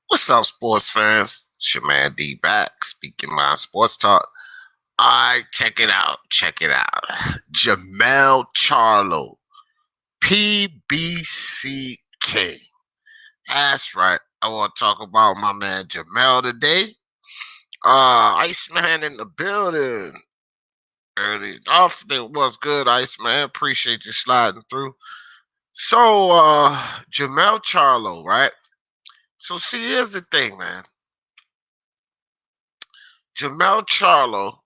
What's up, sports fans? It's your man D back, speaking my sports talk. All right, check it out. Check it out. Jermell Charlo, PBC King. That's right. I want to talk about my man Jermell today. Iceman in the building. Early off, it was good, Iceman. Appreciate you sliding through. So, Jermell Charlo, right? So, see, here's the thing, man. Jermell Charlo.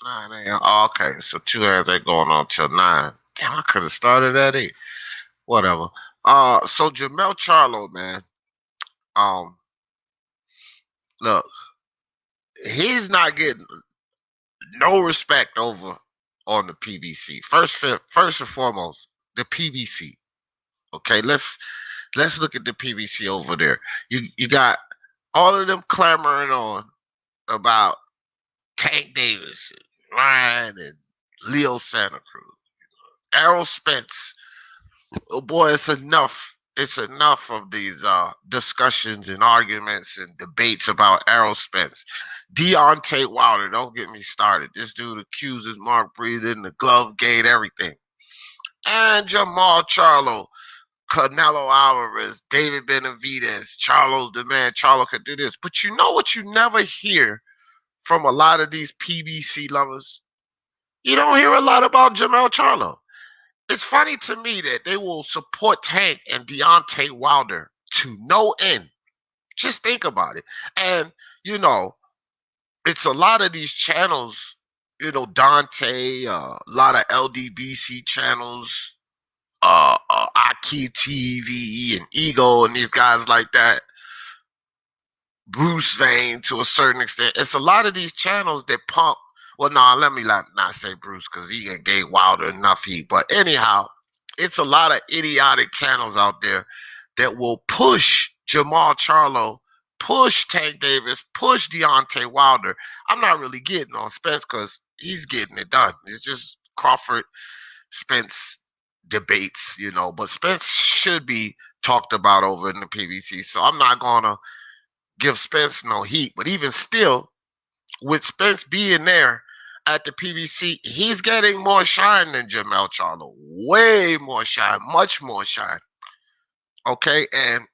9 a.m. Oh, okay, so 2 hours ain't going on till 9. Damn, I could have started at 8. Whatever. So Jermell Charlo, man. Um, look, he's not getting no respect over on the PBC. First and foremost, the PBC. Okay, let's look at the PBC over there. You got all of them clamoring on about Tank Davis, Ryan, and Leo Santa Cruz. Errol Spence. Oh boy, it's enough. It's enough of these discussions and arguments and debates about Errol Spence. Deontay Wilder, don't get me started. This dude accuses Mark Breeden, the glove gate, everything. And Jermell Charlo, Canelo Alvarez, David Benavidez, Charlo's the man. Charlo could do this. But you know what you never hear from a lot of these PBC lovers? You don't hear a lot about Jermell Charlo. It's funny to me that they will support Tank and Deontay Wilder to no end. Just think about it. And, it's a lot of these channels, Dante, a lot of LDBC channels, Aki TV and Ego and these guys like that. Bruce Vane to a certain extent. It's a lot of these channels that pump. Well, no, let me not say Bruce because he gave Wilder enough heat. But anyhow, it's a lot of idiotic channels out there that will push Jermell Charlo, push Tank Davis, push Deontay Wilder. I'm not really getting on Spence because he's getting it done. It's just Crawford, Spence debates, But Spence should be talked about over in the PBC. So I'm not going to give Spence no heat. But even still, with Spence being there at the PBC, he's getting more shine than Jermell Charlo. Way more shine, much more shine. Okay, and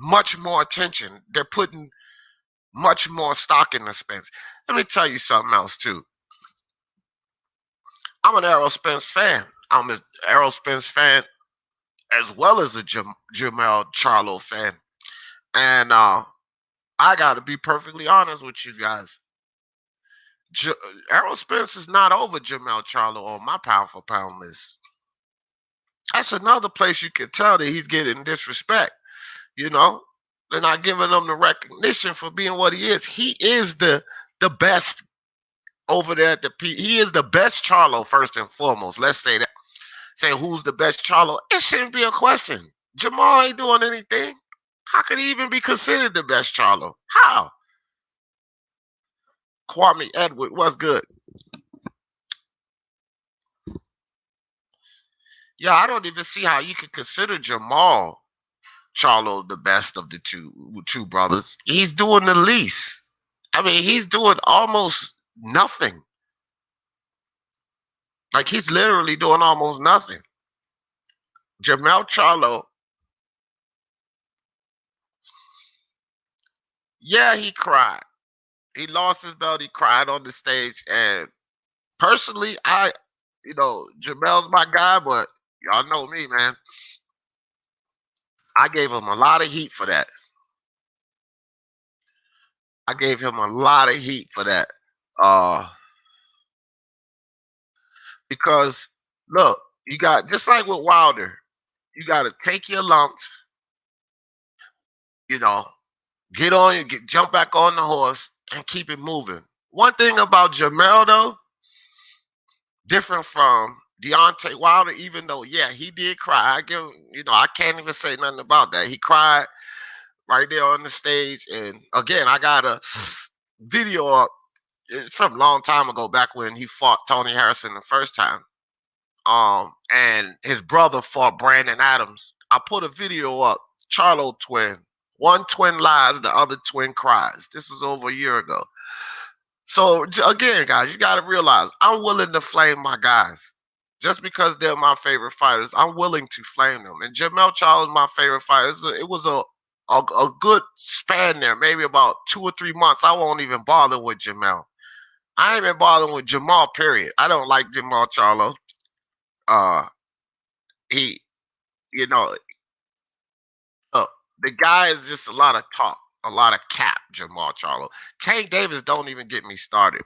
much more attention. They're putting much more stock in the Spence. Let me tell you something else, too. I'm an Errol Spence fan. I'm an Errol Spence fan as well as a Jermell Charlo fan. And I got to be perfectly honest with you guys. Errol Spence is not over Jermell Charlo on my pound for pound list. That's another place you can tell that he's getting disrespect. They're not giving him the recognition for being what he is. He is the best over there at the he is the best Charlo first and foremost. Let's say that. Say who's the best Charlo? It shouldn't be a question. Jermall ain't doing anything. How could he even be considered the best Charlo? How? Kwame Edward, what's good? Yeah, I don't even see how you could consider Jermall Charlo the best of the two brothers. He's doing the least. I mean, he's doing almost nothing. Like, he's literally doing almost nothing. Jermell Charlo, yeah, he cried. He lost his belt. He cried on the stage. And personally, Jermell's my guy, but y'all know me, man. I gave him a lot of heat for that. Because look, you got, just like with Wilder, you got to take your lumps, get on, jump back on the horse and keep it moving. One thing about Jermell, though, different from Deontay Wilder, even though, yeah, he did cry. I can't even say nothing about that. He cried right there on the stage. And again, I got a video up. It's from a long time ago, back when he fought Tony Harrison the first time. And his brother fought Brandon Adams. I put a video up. Charlo twin. One twin lies, the other twin cries. This was over a year ago. So again, guys, you got to realize I'm willing to flame my guys. Just because they're my favorite fighters, I'm willing to flame them. And Jermell Charlo is my favorite fighter. It was a good span there, maybe about 2 or 3 months. I won't even bother with Jermell. I ain't been bothering with Jermall, period. I don't like Jermell Charlo. He, you know, look, the guy is just a lot of talk, a lot of cap, Jermall Charlo. Tank Davis don't even get me started.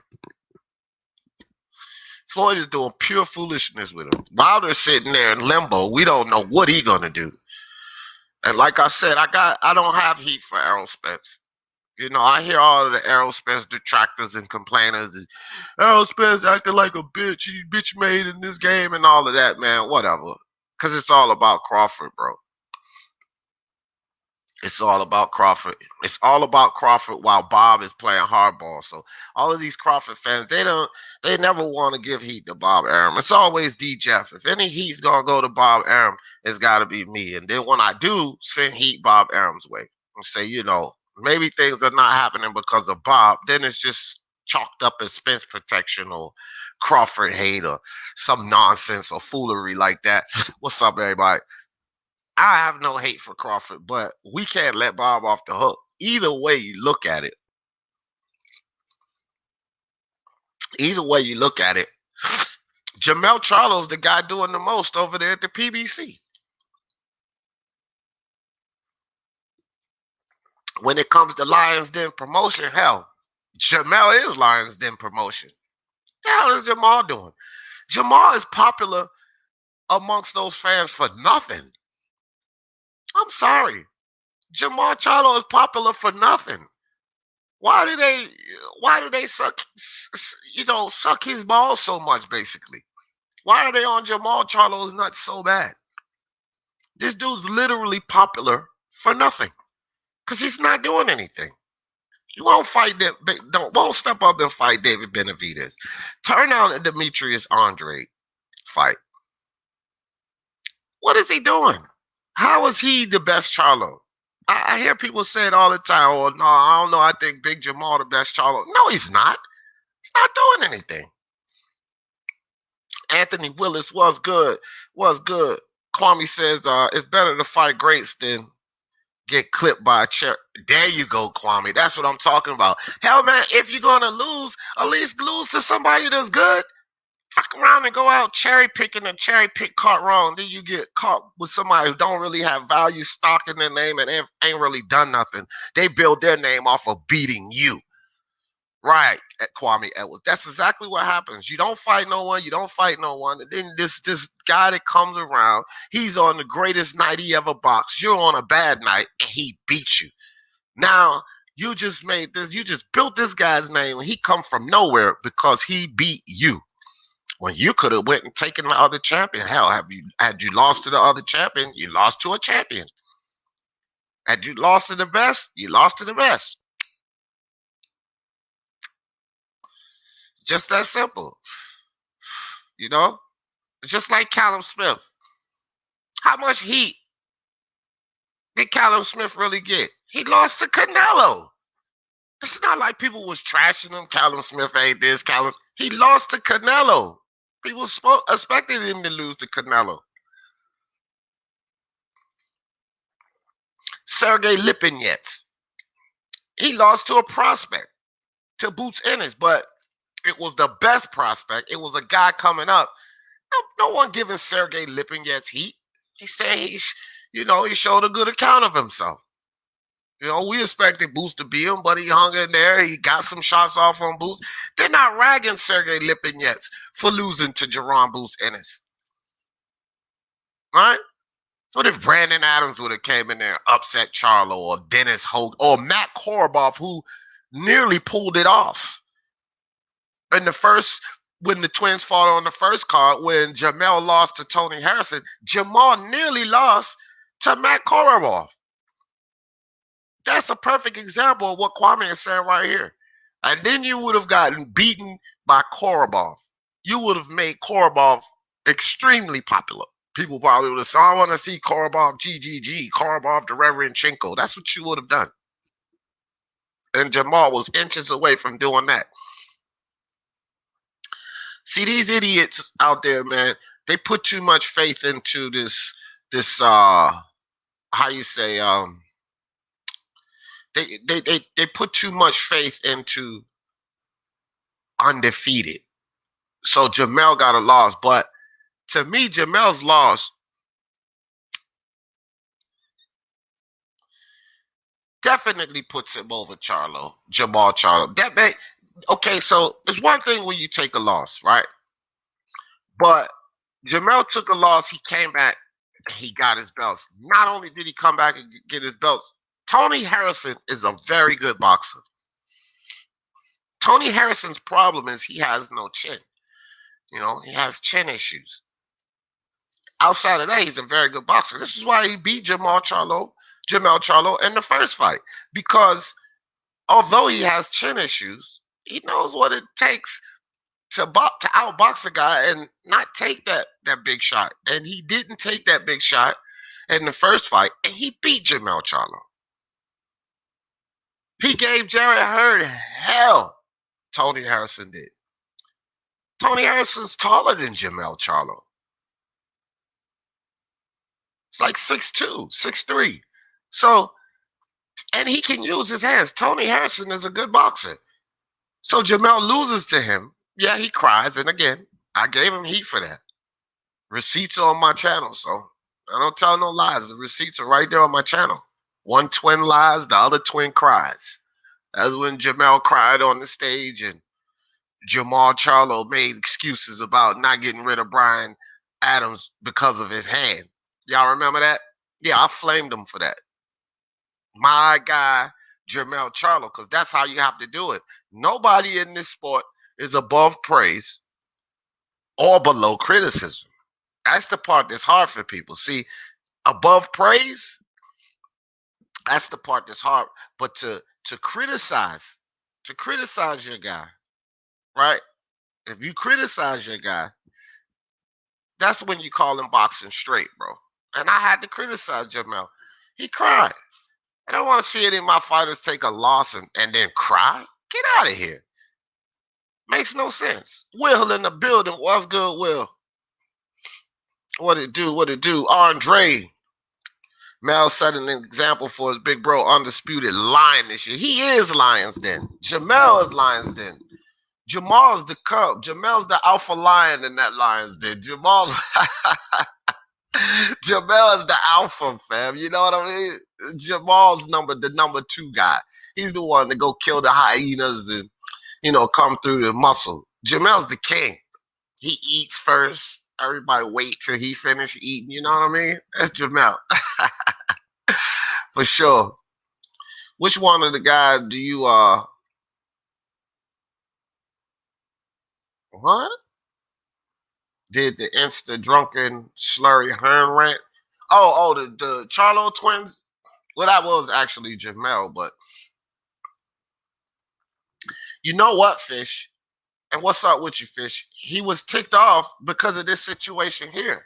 Floyd is doing pure foolishness with him. Wilder's sitting there in limbo. We don't know what he's gonna do. And like I said, I don't have heat for Errol Spence. You know, I hear all of the Errol Spence detractors and complainers. Errol Spence acting like a bitch. He bitch made in this game and all of that, man. Whatever. Because it's all about Crawford, bro. It's all about Crawford. It's all about Crawford while Bob is playing hardball. So all of these Crawford fans, they never want to give heat to Bob Arum. It's always D Jeff. If any heat's gonna go to Bob Arum, it's gotta be me. And then when I do send heat Bob Arum's way and say, you know, maybe things are not happening because of Bob, then it's just chalked up as Spence protection or Crawford hate or some nonsense or foolery like that. What's up, everybody? I have no hate for Crawford, but we can't let Bob off the hook. Either way you look at it. Jermell Charlo's the guy doing the most over there at the PBC. When it comes to Lions Den promotion, hell, Jermell is Lions Den promotion. What the hell is Jermall doing? Jermall is popular amongst those fans for nothing. I'm sorry. Jermell Charlo is popular for nothing. Why do they suck his balls so much, basically? Why are they on Jermell Charlo's nuts so bad? This dude's literally popular for nothing. Because he's not doing anything. You won't won't step up and fight David Benavidez. Turn down the Demetrius Andre fight. What is he doing? How is he the best Charlo? I hear people say it all the time. Oh, no, I don't know. I think Big Jermall the best Charlo. No, he's not. He's not doing anything. Anthony Willis was good. Kwame says it's better to fight greats than get clipped by a chair. There you go, Kwame. That's what I'm talking about. Hell, man, if you're going to lose, at least lose to somebody that's good. Fuck around and go out cherry picking and cherry pick caught wrong. Then you get caught with somebody who don't really have value stock in their name and ain't really done nothing. They build their name off of beating you. Right, at Kwame Edwards. That's exactly what happens. You don't fight no one. And then this guy that comes around, he's on the greatest night he ever boxed. You're on a bad night and he beats you. Now, you just built this guy's name and he come from nowhere because he beat you. When you could have went and taken the other champion. Hell, had you lost to the other champion, you lost to a champion. Had you lost to the best, you lost to the best. It's just that simple. You know? It's just like Callum Smith. How much heat did Callum Smith really get? He lost to Canelo. It's not like people was trashing him. Callum Smith ain't this. He lost to Canelo. People expected him to lose to Canelo. Sergey Lipinets. He lost to a prospect, to Boots Ennis, but it was the best prospect. It was a guy coming up. No one giving Sergey Lipinets heat. He said he showed a good account of himself. You know, we expected Boots to beat him, but he hung in there. He got some shots off on Boots. They're not ragging Sergey Lipinets for losing to Jerron Boots Ennis. Right? What if Brandon Adams would have came in there, upset Charlo or Dennis Holt or Matt Korobov, who nearly pulled it off? When the twins fought on the first card, when Jermell lost to Tony Harrison, Jermall nearly lost to Matt Korobov. That's a perfect example of what Kwame is saying right here. And then you would have gotten beaten by Korobov. You would have made Korobov Extremely popular. People probably would have said, I want to see Korobov GGG, Korobov the Reverend Chinko. That's what you would have done. And Jermall was inches away from doing that. See, these idiots out there, man, they put too much faith into this how you say, they put too much faith into undefeated. So Jermell got a loss. But to me, Jermell's loss definitely puts him over Jermall Charlo. Okay, so there's one thing when you take a loss, right? But Jermell took a loss. He came back. He got his belts. Not only did he come back and get his belts, Tony Harrison is a very good boxer. Tony Harrison's problem is he has no chin. You know, he has chin issues. Outside of that, he's a very good boxer. This is why he beat Jermell Charlo in the first fight. Because although he has chin issues, he knows what it takes to outbox a guy and not take that big shot. And he didn't take that big shot in the first fight, and he beat Jermell Charlo. He gave Jarrett Hurd hell. Tony Harrison did. Tony Harrison's taller than Jermell Charlo. It's like 6'2", 6'3". So, and he can use his hands. Tony Harrison is a good boxer. So Jermell loses to him. Yeah, he cries. And again, I gave him heat for that. Receipts are on my channel. So I don't tell no lies. The receipts are right there on my channel. One twin lies, the other twin cries. That's when Jermell cried on the stage and Jermall Charlo made excuses about not getting rid of Brian Adams because of his hand. Y'all remember that? Yeah, I flamed him for that. My guy, Jermell Charlo, because that's how you have to do it. Nobody in this sport is above praise or below criticism. That's the part that's hard for people. See, above praise, that's the part that's hard. But to criticize your guy, right? If you criticize your guy, that's when you call him boxing straight, bro. And I had to criticize Jermell. He cried. I don't want to see any of my fighters take a loss and then cry. Get out of here. Makes no sense. Will in the building. What's good, Will? What it do? What it do? Andre. Mel set an example for his big bro, Undisputed Lion this year. He is Lions Den. Jermell is Lions Den. Jamal's the cub. Jermell's the alpha lion in that Lions Den. Jermell is the alpha, fam. You know what I mean? Jamal's the number 2 guy. He's the one to go kill the hyenas and, come through the muscle. Jermell's the king. He eats first. Everybody wait till he finish eating. You know what I mean? That's Jermell. For sure. Which one of the guys do you what? Did the Insta drunken slurry Hearn rant? Oh, the Charlo twins. Well, that was actually Jermell, but you know what, Fish? And what's up with you, Fish? He was ticked off because of this situation here.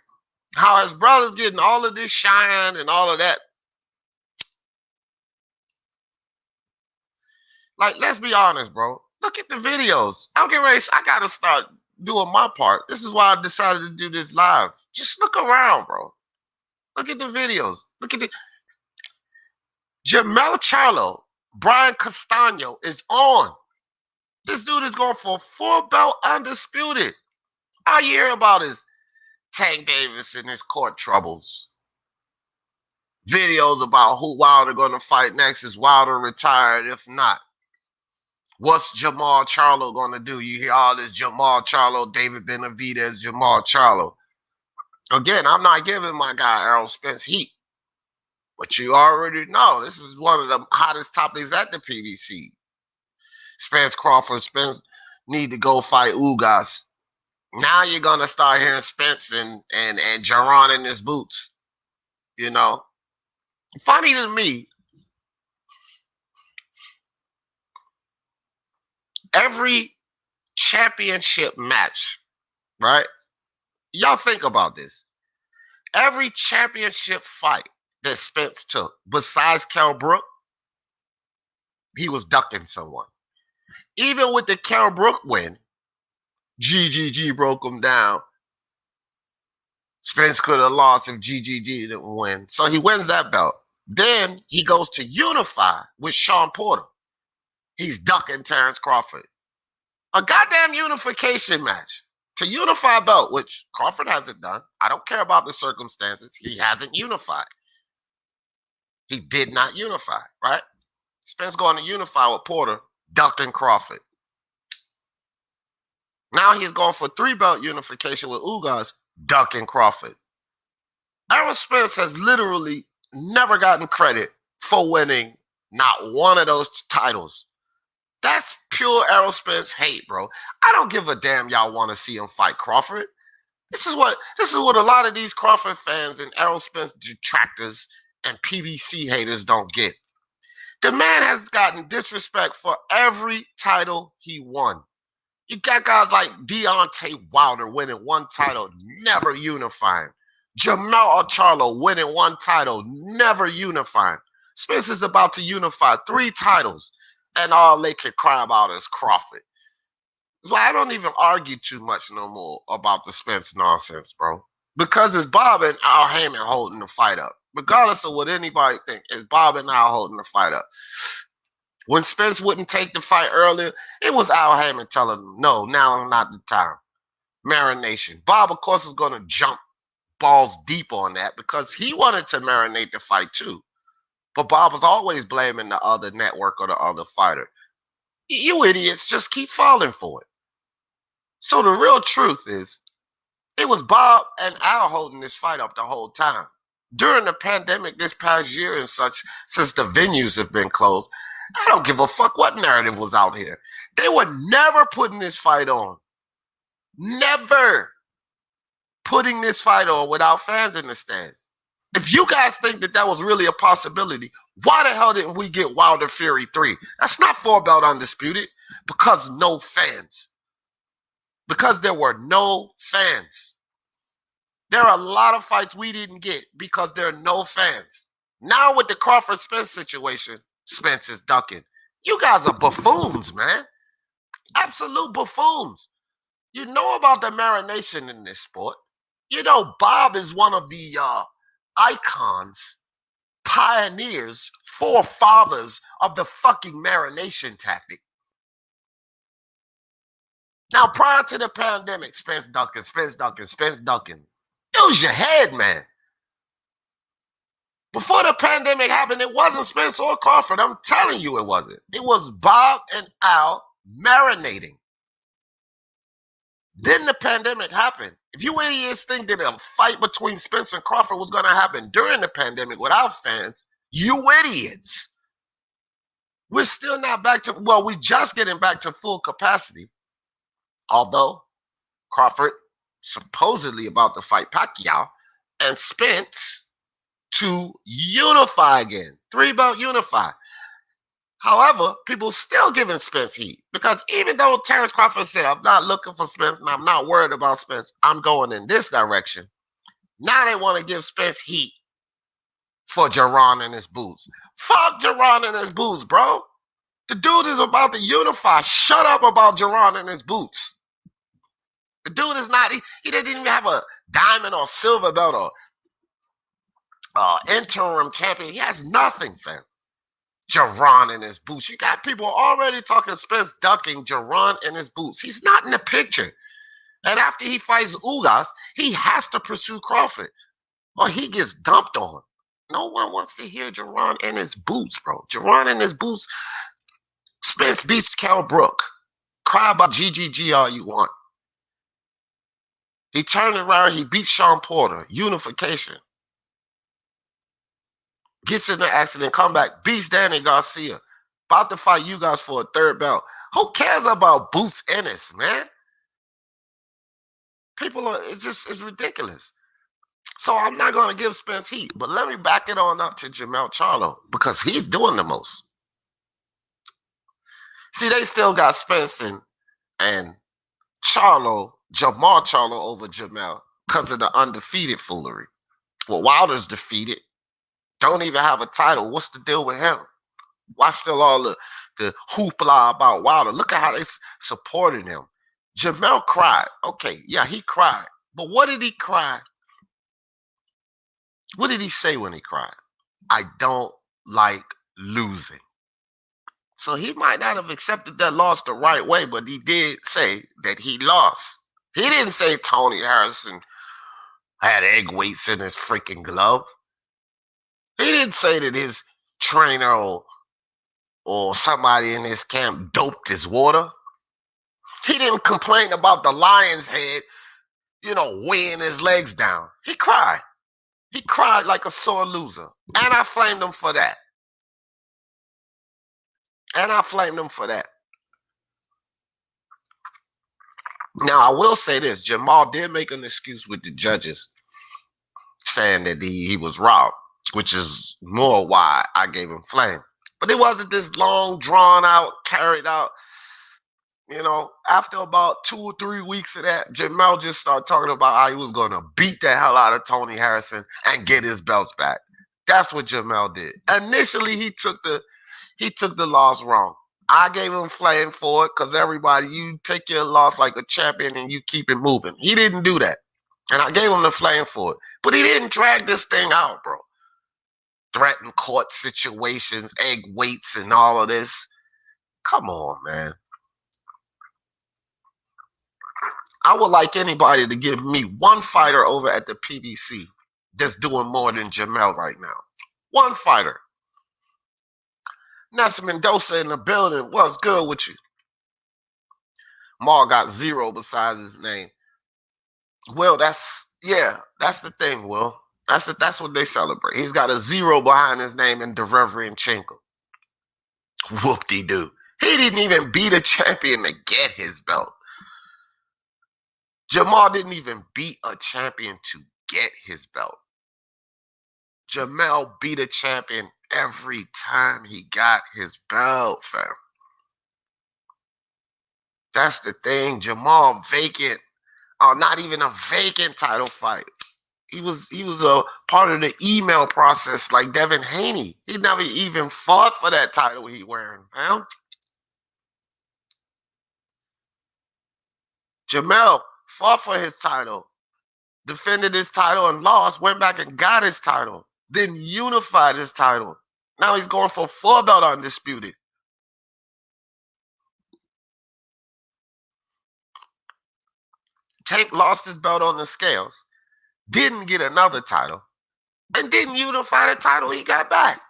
How his brother's getting all of this shine and all of that. Like, let's be honest, bro. Look at the videos. I'm getting ready. I gotta start doing my part. This is why I decided to do this live. Just look around, bro. Look at the videos. Look at the Jermell Charlo, Brian Castano is on. This dude is going for a 4-belt undisputed. All you hear about is Tank Davis and his court troubles. Videos about who Wilder going to fight next. Is Wilder retired? If not, what's Jermall Charlo going to do? You hear all this Jermall Charlo, David Benavidez, Jermall Charlo. Again, I'm not giving my guy Errol Spence heat. But you already know this is one of the hottest topics at the PBC. Spence need to go fight Ugas. Now you're gonna start hearing Spence and Jaron in his boots. You know, funny to me. Every championship match, right? Y'all think about this. Every championship fight that Spence took, besides Kell Brook, he was ducking someone. Even with the Kell Brook win, GGG broke him down. Spence could have lost if GGG didn't win. So he wins that belt. Then he goes to unify with Shawn Porter. He's ducking Terrence Crawford. A goddamn unification match to unify a belt, which Crawford hasn't done. I don't care about the circumstances. He hasn't unified. He did not unify, right? Spence going to unify with Porter, ducking Crawford. Now he's going for 3-belt unification with Ugas, ducking Crawford. Errol Spence has literally never gotten credit for winning not one of those titles. That's pure Errol Spence hate, bro. I don't give a damn y'all want to see him fight Crawford. This is what a lot of these Crawford fans and Errol Spence detractors and PBC haters don't get. The man has gotten disrespect for every title he won. You got guys like Deontay Wilder winning 1 title, never unifying. Jermell Charlo winning 1 title, never unifying. Spence is about to unify 3 titles, and all they can cry about is Crawford. So I don't even argue too much no more about the Spence nonsense, bro. Because it's Bob and Al Heyman holding the fight up. Regardless of what anybody think, it's Bob and Al holding the fight up. When Spence wouldn't take the fight earlier, it was Al Heyman telling him, no, now not the time. Marination. Bob, of course, was going to jump balls deep on that because he wanted to marinate the fight too. But Bob was always blaming the other network or the other fighter. You idiots just keep falling for it. So the real truth is, it was Bob and Al holding this fight up the whole time. During the pandemic this past year and such, since the venues have been closed, I don't give a fuck what narrative was out here. They were never putting this fight on. Never putting this fight on without fans in the stands. If you guys think that that was really a possibility, why the hell didn't we get Wilder Fury 3? That's not 4-belt undisputed. Because no fans. Because there were no fans. There are a lot of fights we didn't get because there are no fans. Now with the Crawford-Spence situation, Spence is ducking. You guys are buffoons, man. Absolute buffoons. You know about the marination in this sport. You know Bob is one of the icons, pioneers, forefathers of the fucking marination tactic. Now, prior to the pandemic, Spence ducking. It was your head, man. Before the pandemic happened, it wasn't Spence or Crawford. I'm telling you it wasn't. It was Bob and Al marinating. Then the pandemic happened. If you idiots think that a fight between Spence and Crawford was going to happen during the pandemic without fans, you idiots. We're still not back to, well, we're just getting back to full capacity. Although Crawford supposedly about to fight Pacquiao and Spence to unify again. 3-belt unify. However, people still giving Spence heat because even though Terrence Crawford said, I'm not looking for Spence and I'm not worried about Spence, I'm going in this direction. Now they want to give Spence heat for Jerron and his boots. Fuck Jerron and his boots, bro. The dude is about to unify. Shut up about Jerron and his boots. The dude is not, he didn't even have a diamond or silver belt or interim champion. He has nothing, fam. Jerron in his boots. You got people already talking Spence ducking Jerron in his boots. He's not in the picture. And after he fights Ugas, he has to pursue Crawford or he gets dumped on. No one wants to hear Jerron in his boots, bro. Jerron in his boots. Spence beats Kell Brook. Cry about GGG all you want. He turned around, he beat Shawn Porter. Unification. Gets in the accident, come back, beats Danny Garcia. About to fight you guys for a 3rd belt. Who cares about Boots Ennis, man? People are, it's ridiculous. So I'm not going to give Spence heat, but let me back it on up to Jermell Charlo because he's doing the most. See, they still got Spence and Charlo, Jermall Charlo over Jermell because of the undefeated foolery. Well, Wilder's defeated. Don't even have a title. What's the deal with him? Why still all the hoopla about Wilder? Look at how they supported him. Jermell cried. Okay, yeah, he cried. But what did he cry? What did he say when he cried? I don't like losing. So he might not have accepted that loss the right way, but he did say that he lost. He didn't say Tony Harrison had egg weights in his freaking glove. He didn't say that his trainer or somebody in his camp doped his water. He didn't complain about the lion's head, weighing his legs down. He cried. He cried like a sore loser. And I flamed him for that. Now, I will say this. Jermall did make an excuse with the judges, saying that he was robbed, which is more why I gave him flame. But it wasn't this long, drawn out, carried out. After about 2 or 3 weeks of that, Jermell just started talking about how he was going to beat the hell out of Tony Harrison and get his belts back. That's what Jermell did. Initially, he took the loss wrong. I gave him flame for it because everybody, you take your loss like a champion and you keep it moving. He didn't do that. And I gave him the flame for it. But he didn't drag this thing out, bro. Threaten court situations, egg weights, and all of this. Come on, man. I would like anybody to give me one fighter over at the PBC that's doing more than Jermell right now. One fighter. Nelson Mendoza in the building. What's good with you? Maul got 0 besides his name. Well, that's the thing, Will. That's what they celebrate. He's got a 0 behind his name in Derevyanchenko. Whoop-de-doo. He didn't even beat a champion to get his belt. Jermall didn't even beat a champion to get his belt. Jermell beat a champion every time he got his belt, fam. That's the thing. Jermall vacant, not even a vacant title fight. He was a part of the email process like Devin Haney. He never even fought for that title he wearing, fam. Jermell fought for his title, defended his title and lost, went back and got his title, then unified his title. Now he's going for 4 belt undisputed. Tank lost his belt on the scales, didn't get another title, and didn't unify the title he got back.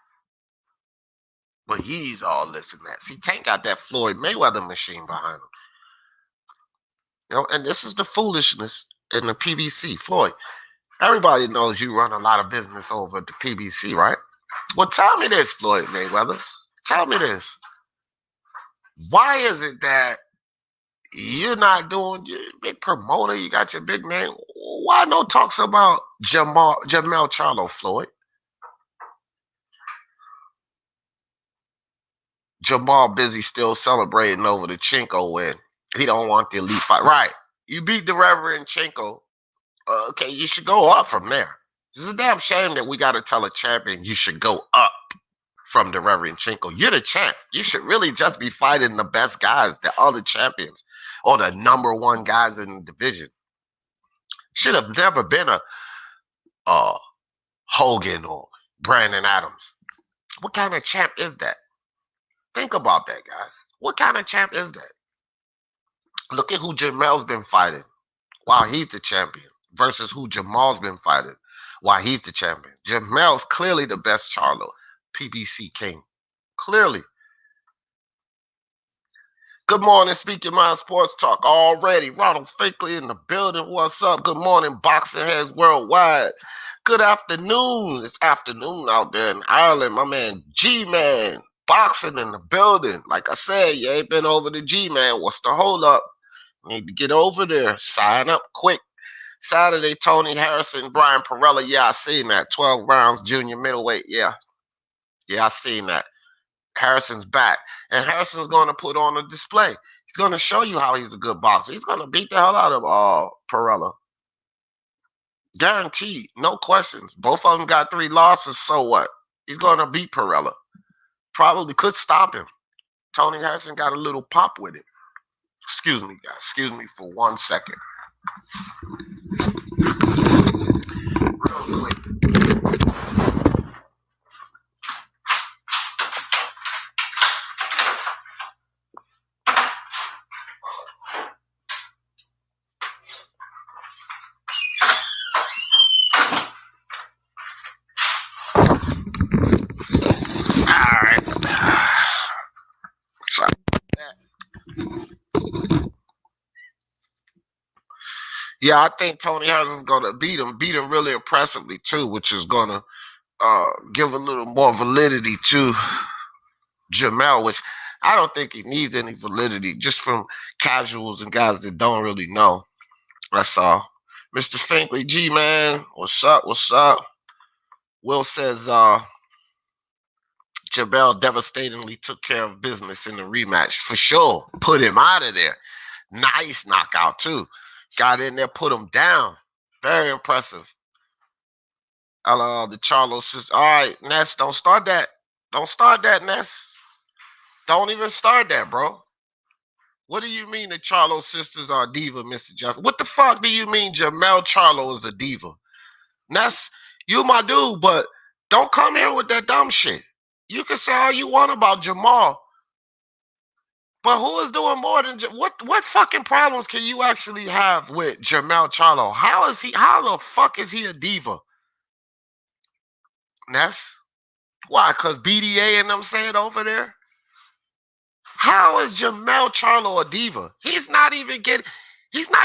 But he's all this and that. See, Tank got that Floyd Mayweather machine behind him. And this is the foolishness in the PBC. Floyd, everybody knows you run a lot of business over at the PBC, right? Well, tell me this, Floyd Mayweather. Tell me this. Why is it that you're not doing your big promoter? You got your big name. Why no talks about Jermell Charlo, Floyd? Jermall busy still celebrating over the Chinko win. He don't want the elite fight. Right. You beat the Reverend Chinko. Okay, you should go up from there. It's a damn shame that we got to tell a champion you should go up from the Reverend Chinko. You're the champ. You should really just be fighting the best guys, the other champions, or the number 1 guys in the division. Should have never been a Hogan or Brandon Adams. What kind of champ is that? Think about that, guys. What kind of champ is that? Look at who Jermell's been fighting while he's the champion versus who Jermall's been fighting while he's the champion. Jermell's clearly the best Charlo, PBC king. Clearly. Good morning, Speak Your Mind Sports Talk already. Ronald Fakeley in the building. What's up? Good morning, Boxing Heads Worldwide. Good afternoon. It's afternoon out there in Ireland. My man G-Man, boxing in the building. Like I said, you ain't been over to G-Man. What's the hold up? Need to get over there. Sign up quick. Saturday, Tony Harrison, Brian Perella. Yeah, I seen that. 12 rounds, junior middleweight. Yeah, I seen that. Harrison's back. And Harrison's going to put on a display. He's going to show you how he's a good boxer. He's going to beat the hell out of Perella. Guaranteed. No questions. Both of them got 3 losses. So what? He's going to beat Perella. Probably could stop him. Tony Harrison got a little pop with it. Excuse me, guys. Excuse me for 1 second. Real quick. Yeah, I think Tony Harrison's going to beat him really impressively too, which is going to give a little more validity to Jermell, which I don't think he needs any validity, just from casuals and guys that don't really know. That's all. Mr. Finkley, G man, what's up? What's up? Will says Jermell devastatingly took care of business in the rematch for sure. Put him out of there. Nice knockout too. Got in there, put him down. Very impressive. The Charlo sister. All right, Ness, don't start that. Don't start that, Ness. Don't even start that, bro. What do you mean the Charlo sisters are a diva, Mr. Jeff? What the fuck do you mean Jermell Charlo is a diva? Ness, you my dude, but don't come here with that dumb shit. You can say all you want about Jermall, but who is doing more than what fucking problems can you actually have with Jermell Charlo? How the fuck is he a diva? Ness? Why? Because BDA and them say it over there? How is Jermell Charlo a diva? He's not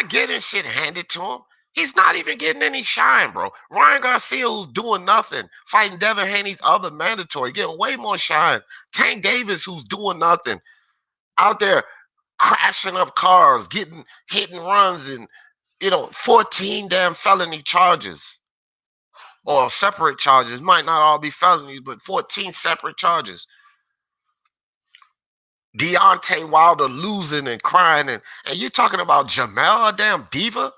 getting shit handed to him. He's not even getting any shine, bro. Ryan Garcia, who's doing nothing, fighting Devin Haney's other mandatory, getting way more shine. Tank Davis, who's doing nothing, out there crashing up cars, getting hit and runs, and 14 damn felony charges. Or separate charges. Might not all be felonies, but 14 separate charges. Deontay Wilder losing and crying, and you talking about Jermell, a damn diva?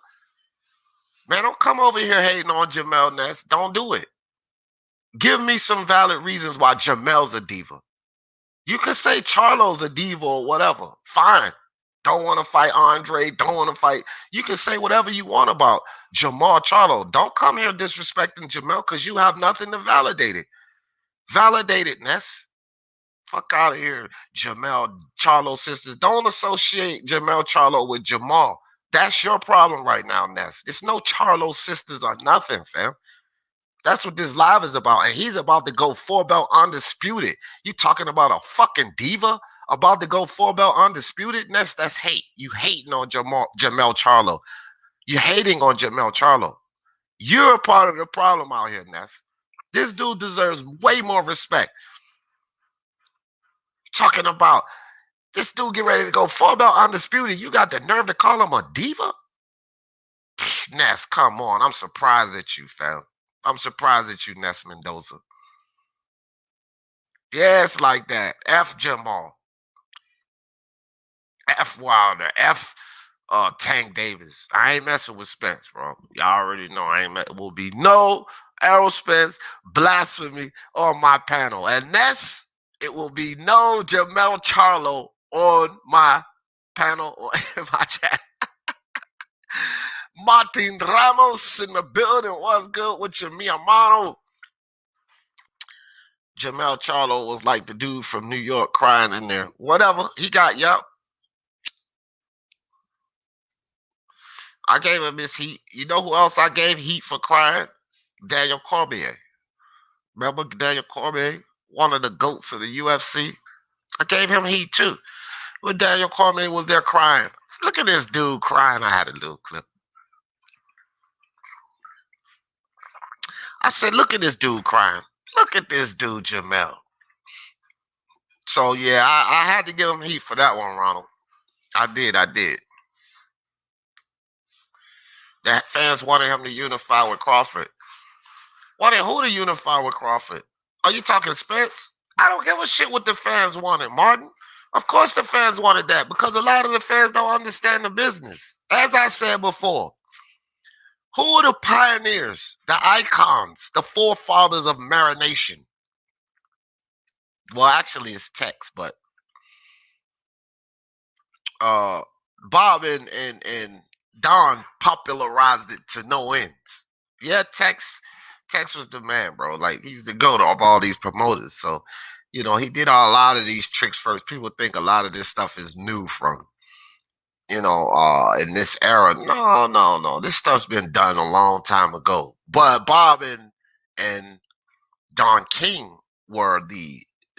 Man, don't come over here hating on Jermell Ness. Don't do it. Give me some valid reasons why Jermell's a diva. You can say Charlo's a diva or whatever. Fine. Don't want to fight Andre. Don't want to fight. You can say whatever you want about Jermall Charlo. Don't come here disrespecting Jermell because you have nothing to validate it. Validate it, Ness. Fuck out of here, Jermell Charlo sisters. Don't associate Jermell Charlo with Jermall. That's your problem right now, Ness. It's no Charlo sisters or nothing, fam. That's what this live is about. And he's about to go 4-belt undisputed. You talking about a fucking diva about to go 4-belt undisputed? Ness, that's hate. You hating on Jermell Charlo. You're hating on Jermell Charlo. You're a part of the problem out here, Ness. This dude deserves way more respect. Talking about this dude get ready to go 4-belt undisputed. You got the nerve to call him a diva? Pfft, Ness, come on. I'm surprised at you, fam. I'm surprised at you, Ness Mendoza. Yeah, it's like that. F Jermall. F Wilder. F Tank Davis. I ain't messing with Spence, bro. Y'all already know I ain't will be no Errol Spence blasphemy on my panel. And Ness, it will be no Jermell Charlo on my panel or in my chat. Martin Ramos in the building. What's good with you, mi hermano? Jermell Charlo was like the dude from New York crying in there. Whatever. He got, yep. I gave him this heat. You know who else I gave heat for crying? Daniel Cormier. Remember Daniel Cormier? One of the GOATs of the UFC. I gave him heat too. But Daniel Cormier was there crying. Look at this dude crying. I had a little clip. I said, look at this dude crying. Look at this dude, Jermell. So, yeah, I had to give him heat for that one, Ronald. I did. The fans wanted him to unify with Crawford. Wanted who to unify with Crawford? Are you talking Spence? I don't give a shit what the fans wanted, Martin. Of course the fans wanted that because a lot of the fans don't understand the business. As I said before, Who are the pioneers, the icons, the forefathers of marination? Well, actually, it's Tex, but Bob and Don popularized it to no ends. Yeah, Tex was the man, bro. Like, he's the goat of all these promoters. So, he did a lot of these tricks first. People think a lot of this stuff is new from, in this era. No, no, no. This stuff's been done a long time ago. But Bob and Don King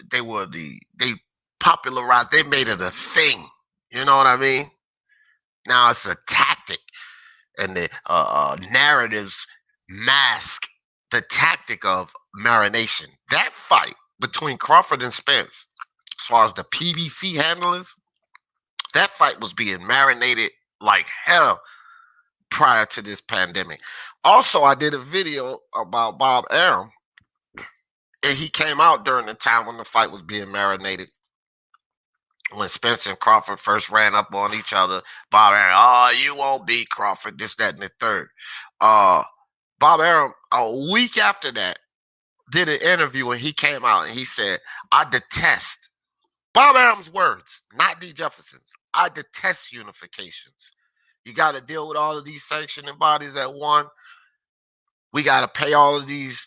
they popularized, they made it a thing. You know what I mean? Now it's a tactic, and the narratives mask the tactic of marination. That fight between Crawford and Spence, as far as the PBC handlers, that fight was being marinated like hell prior to this pandemic. Also, I did a video about Bob Arum, and he came out during the time when the fight was being marinated. When Spence and Crawford first ran up on each other, Bob Arum, oh, you won't beat Crawford, this, that, and the third. Bob Arum, a week after that, did an interview and he came out and he said, I detest, Bob Arum's words, not D. Jefferson's, I detest unifications. You got to deal with all of these sanctioning bodies at one. We got to pay all of these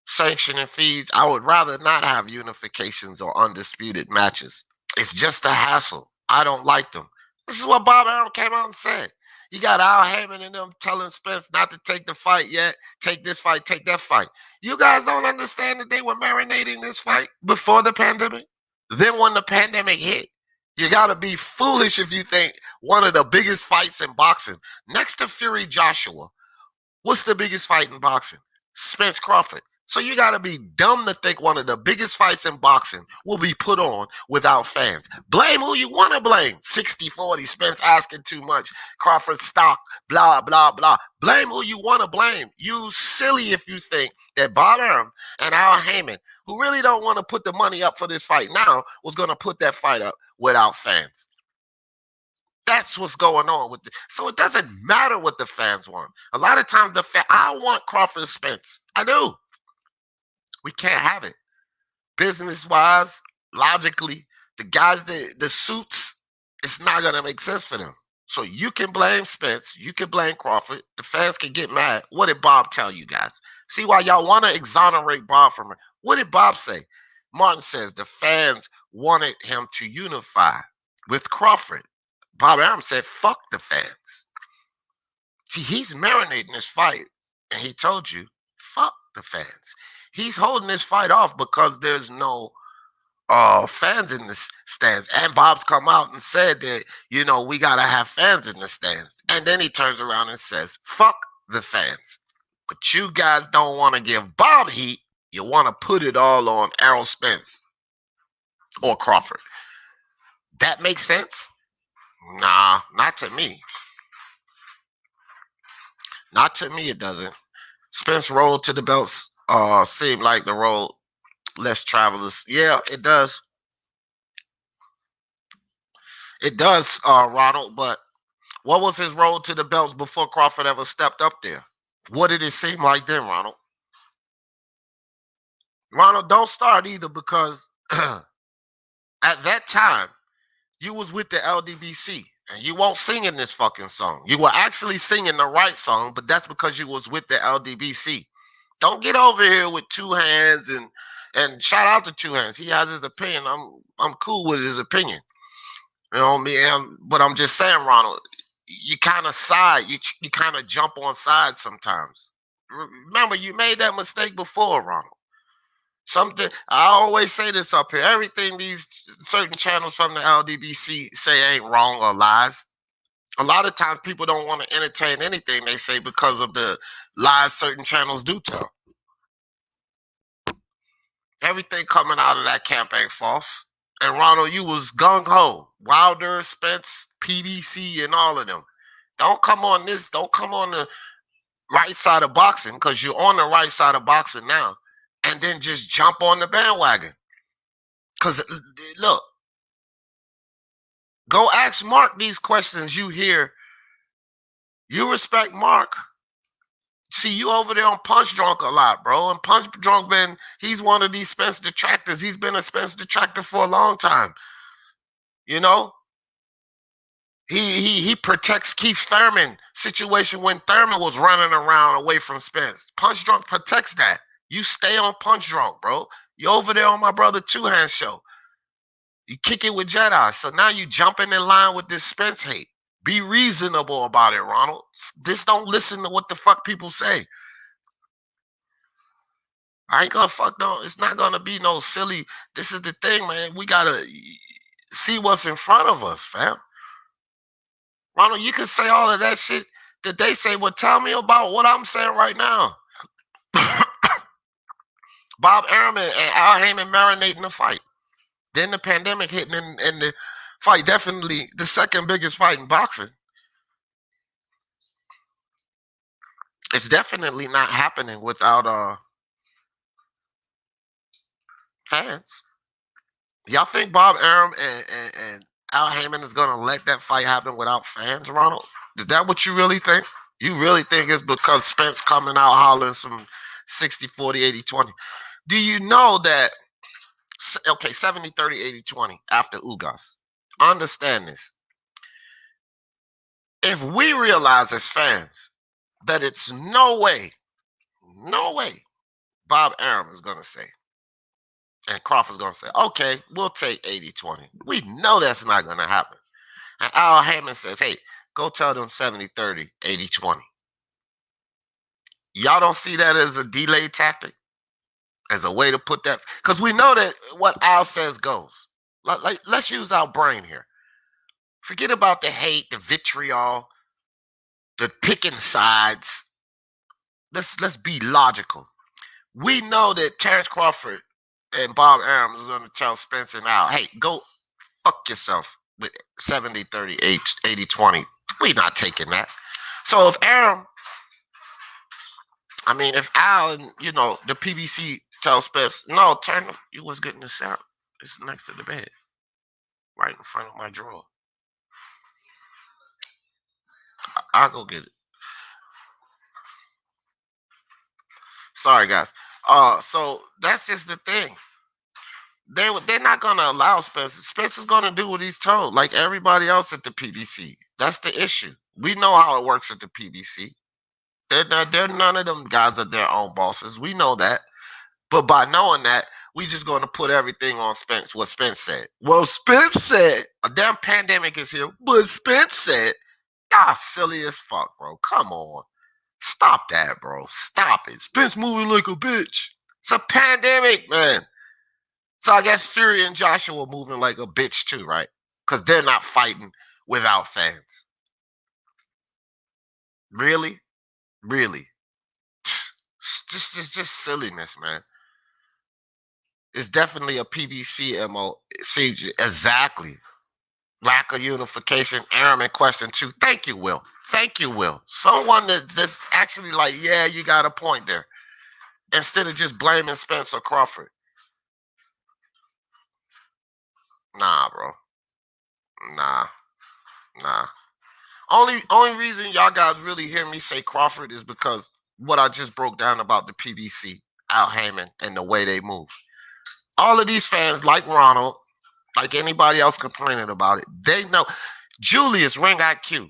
sanctioning fees. I would rather not have unifications or undisputed matches. It's just a hassle. I don't like them. This is what Bob Arum came out and said. You got Al Heyman and them telling Spence not to take the fight yet. Take this fight, take that fight. You guys don't understand that they were marinating this fight before the pandemic? Then when the pandemic hit, you got to be foolish if you think one of the biggest fights in boxing, next to Fury Joshua, what's the biggest fight in boxing? Spence Crawford. So you got to be dumb to think one of the biggest fights in boxing will be put on without fans. Blame who you want to blame. 60-40, Spence asking too much. Crawford stock, blah, blah, blah. Blame who you want to blame. You silly if you think that Bob Arum and Al Heyman, who really don't want to put the money up for this fight now, was going to put that fight up without fans. That's what's going on with it. So it doesn't matter what the fans want. A lot of times I want Crawford and Spence. I do. We can't have it. Business-wise, logically, the guys, the suits, it's not going to make sense for them. So you can blame Spence. You can blame Crawford. The fans can get mad. What did Bob tell you guys? See why y'all want to exonerate Bob from it. What did Bob say? Martin says the fans wanted him to unify with Crawford. Bob Arum said, fuck the fans. See, he's marinating this fight, and he told you, fuck the fans. He's holding this fight off because there's no fans in the stands. And Bob's come out and said that, we got to have fans in the stands. And then he turns around and says, fuck the fans. But you guys don't want to give Bob heat. You want to put it all on Errol Spence or Crawford. That makes sense? Nah, not to me. Not to me, it doesn't. Spence rolled to the belts. Seem like the road less travelers. Yeah, it does. It does, Ronald. But what was his road to the belts before Crawford ever stepped up there? What did it seem like then, Ronald? Ronald, don't start either, because at that time, you was with the LDBC. And you won't sing in this fucking song. You were actually singing the right song, but that's because you was with the LDBC. Don't get over here with two hands and shout out to Two Hands. He has his opinion. I'm cool with his opinion. You know what I mean? But I'm just saying, Ronald, you kind of side. You kind of jump on sides sometimes. Remember, you made that mistake before, Ronald. Something I always say this up here. Everything these certain channels from the LDBC say ain't wrong or lies. A lot of times people don't want to entertain anything they say because of the lies certain channels do tell. Everything coming out of that camp ain't false. And Ronald, you was gung-ho. Wilder, Spence, PBC, and all of them. Don't come on the right side of boxing, because you're on the right side of boxing now, and then just jump on the bandwagon. Because, look, go ask Mark these questions you hear. You respect Mark. See, you over there on Punch Drunk a lot, bro. And Punch Drunk, man, he's one of these Spence detractors. He's been a Spence detractor for a long time. You know? He protects Keith Thurman situation when Thurman was running around away from Spence. Punch Drunk protects that. You stay on Punch Drunk, bro. You over there on my brother Two Hand show. You kick it with Jedi. So now you jumping in line with this Spence hate. Be reasonable about it, Ronald. Just don't listen to what the fuck people say. I ain't gonna fuck no. It's not gonna be no silly. This is the thing, man. We gotta see what's in front of us, fam. Ronald, you can say all of that shit that they say. Well, tell me about what I'm saying right now. Bob Arum and Al Heyman marinating the fight. Then the pandemic hitting, and the fight definitely the second biggest fight in boxing. It's definitely not happening without fans. Y'all think Bob Arum and Al Heyman is gonna let that fight happen without fans, Ronald? Is that what you really think? You really think it's because Spence coming out hollering some 60, 40, 80, 20? Do you know that, okay, 70, 30, 80, 20 after Ugas? Understand this. If we realize as fans that it's no way Bob Arum is going to say, and Crawford's going to say, okay, we'll take 80-20. We know that's not going to happen. And Al Heyman says, hey, go tell them 70-30, 80-20. Y'all don't see that as a delay tactic? As a way to put that? Because we know that what Al says goes. Like, let's use our brain here. Forget about the hate, the vitriol, the picking sides. Let's be logical. We know that Terrence Crawford and Bob Arum is going to tell Spence and Al, hey, go fuck yourself with 70-30, 80-20. We're not taking that. So if Arum, if Al and, the PBC tell Spence, no, you was getting this out. It's next to the bed. Right in front of my drawer. I'll go get it. Sorry, guys. So that's just the thing. They're not gonna allow Spence. Spence is gonna do what he's told, like everybody else at the PBC. That's the issue. We know how it works at the PBC. They're none of them guys are their own bosses. We know that. But by knowing that, we just gonna put everything on Spence. What Spence said. Well, Spence said a damn pandemic is here, but Spence said, y'all silly as fuck, bro. Come on. Stop that, bro. Stop it. Spence moving like a bitch. It's a pandemic, man. So I guess Fury and Joshua moving like a bitch too, right? Because they're not fighting without fans. Really? Really? It's just silliness, man. It's definitely a PBC MO. Exactly. Lack of unification. Arum in question too. Thank you, Will. Thank you, Will. Someone that's actually like, yeah, you got a point there. Instead of just blaming Spence or Crawford. Nah, bro. Nah. Only reason y'all guys really hear me say Crawford is because what I just broke down about the PBC, Al Heyman, and the way they move. All of these fans, like Ronald, like anybody else complaining about it, they know. Julius Ring IQ,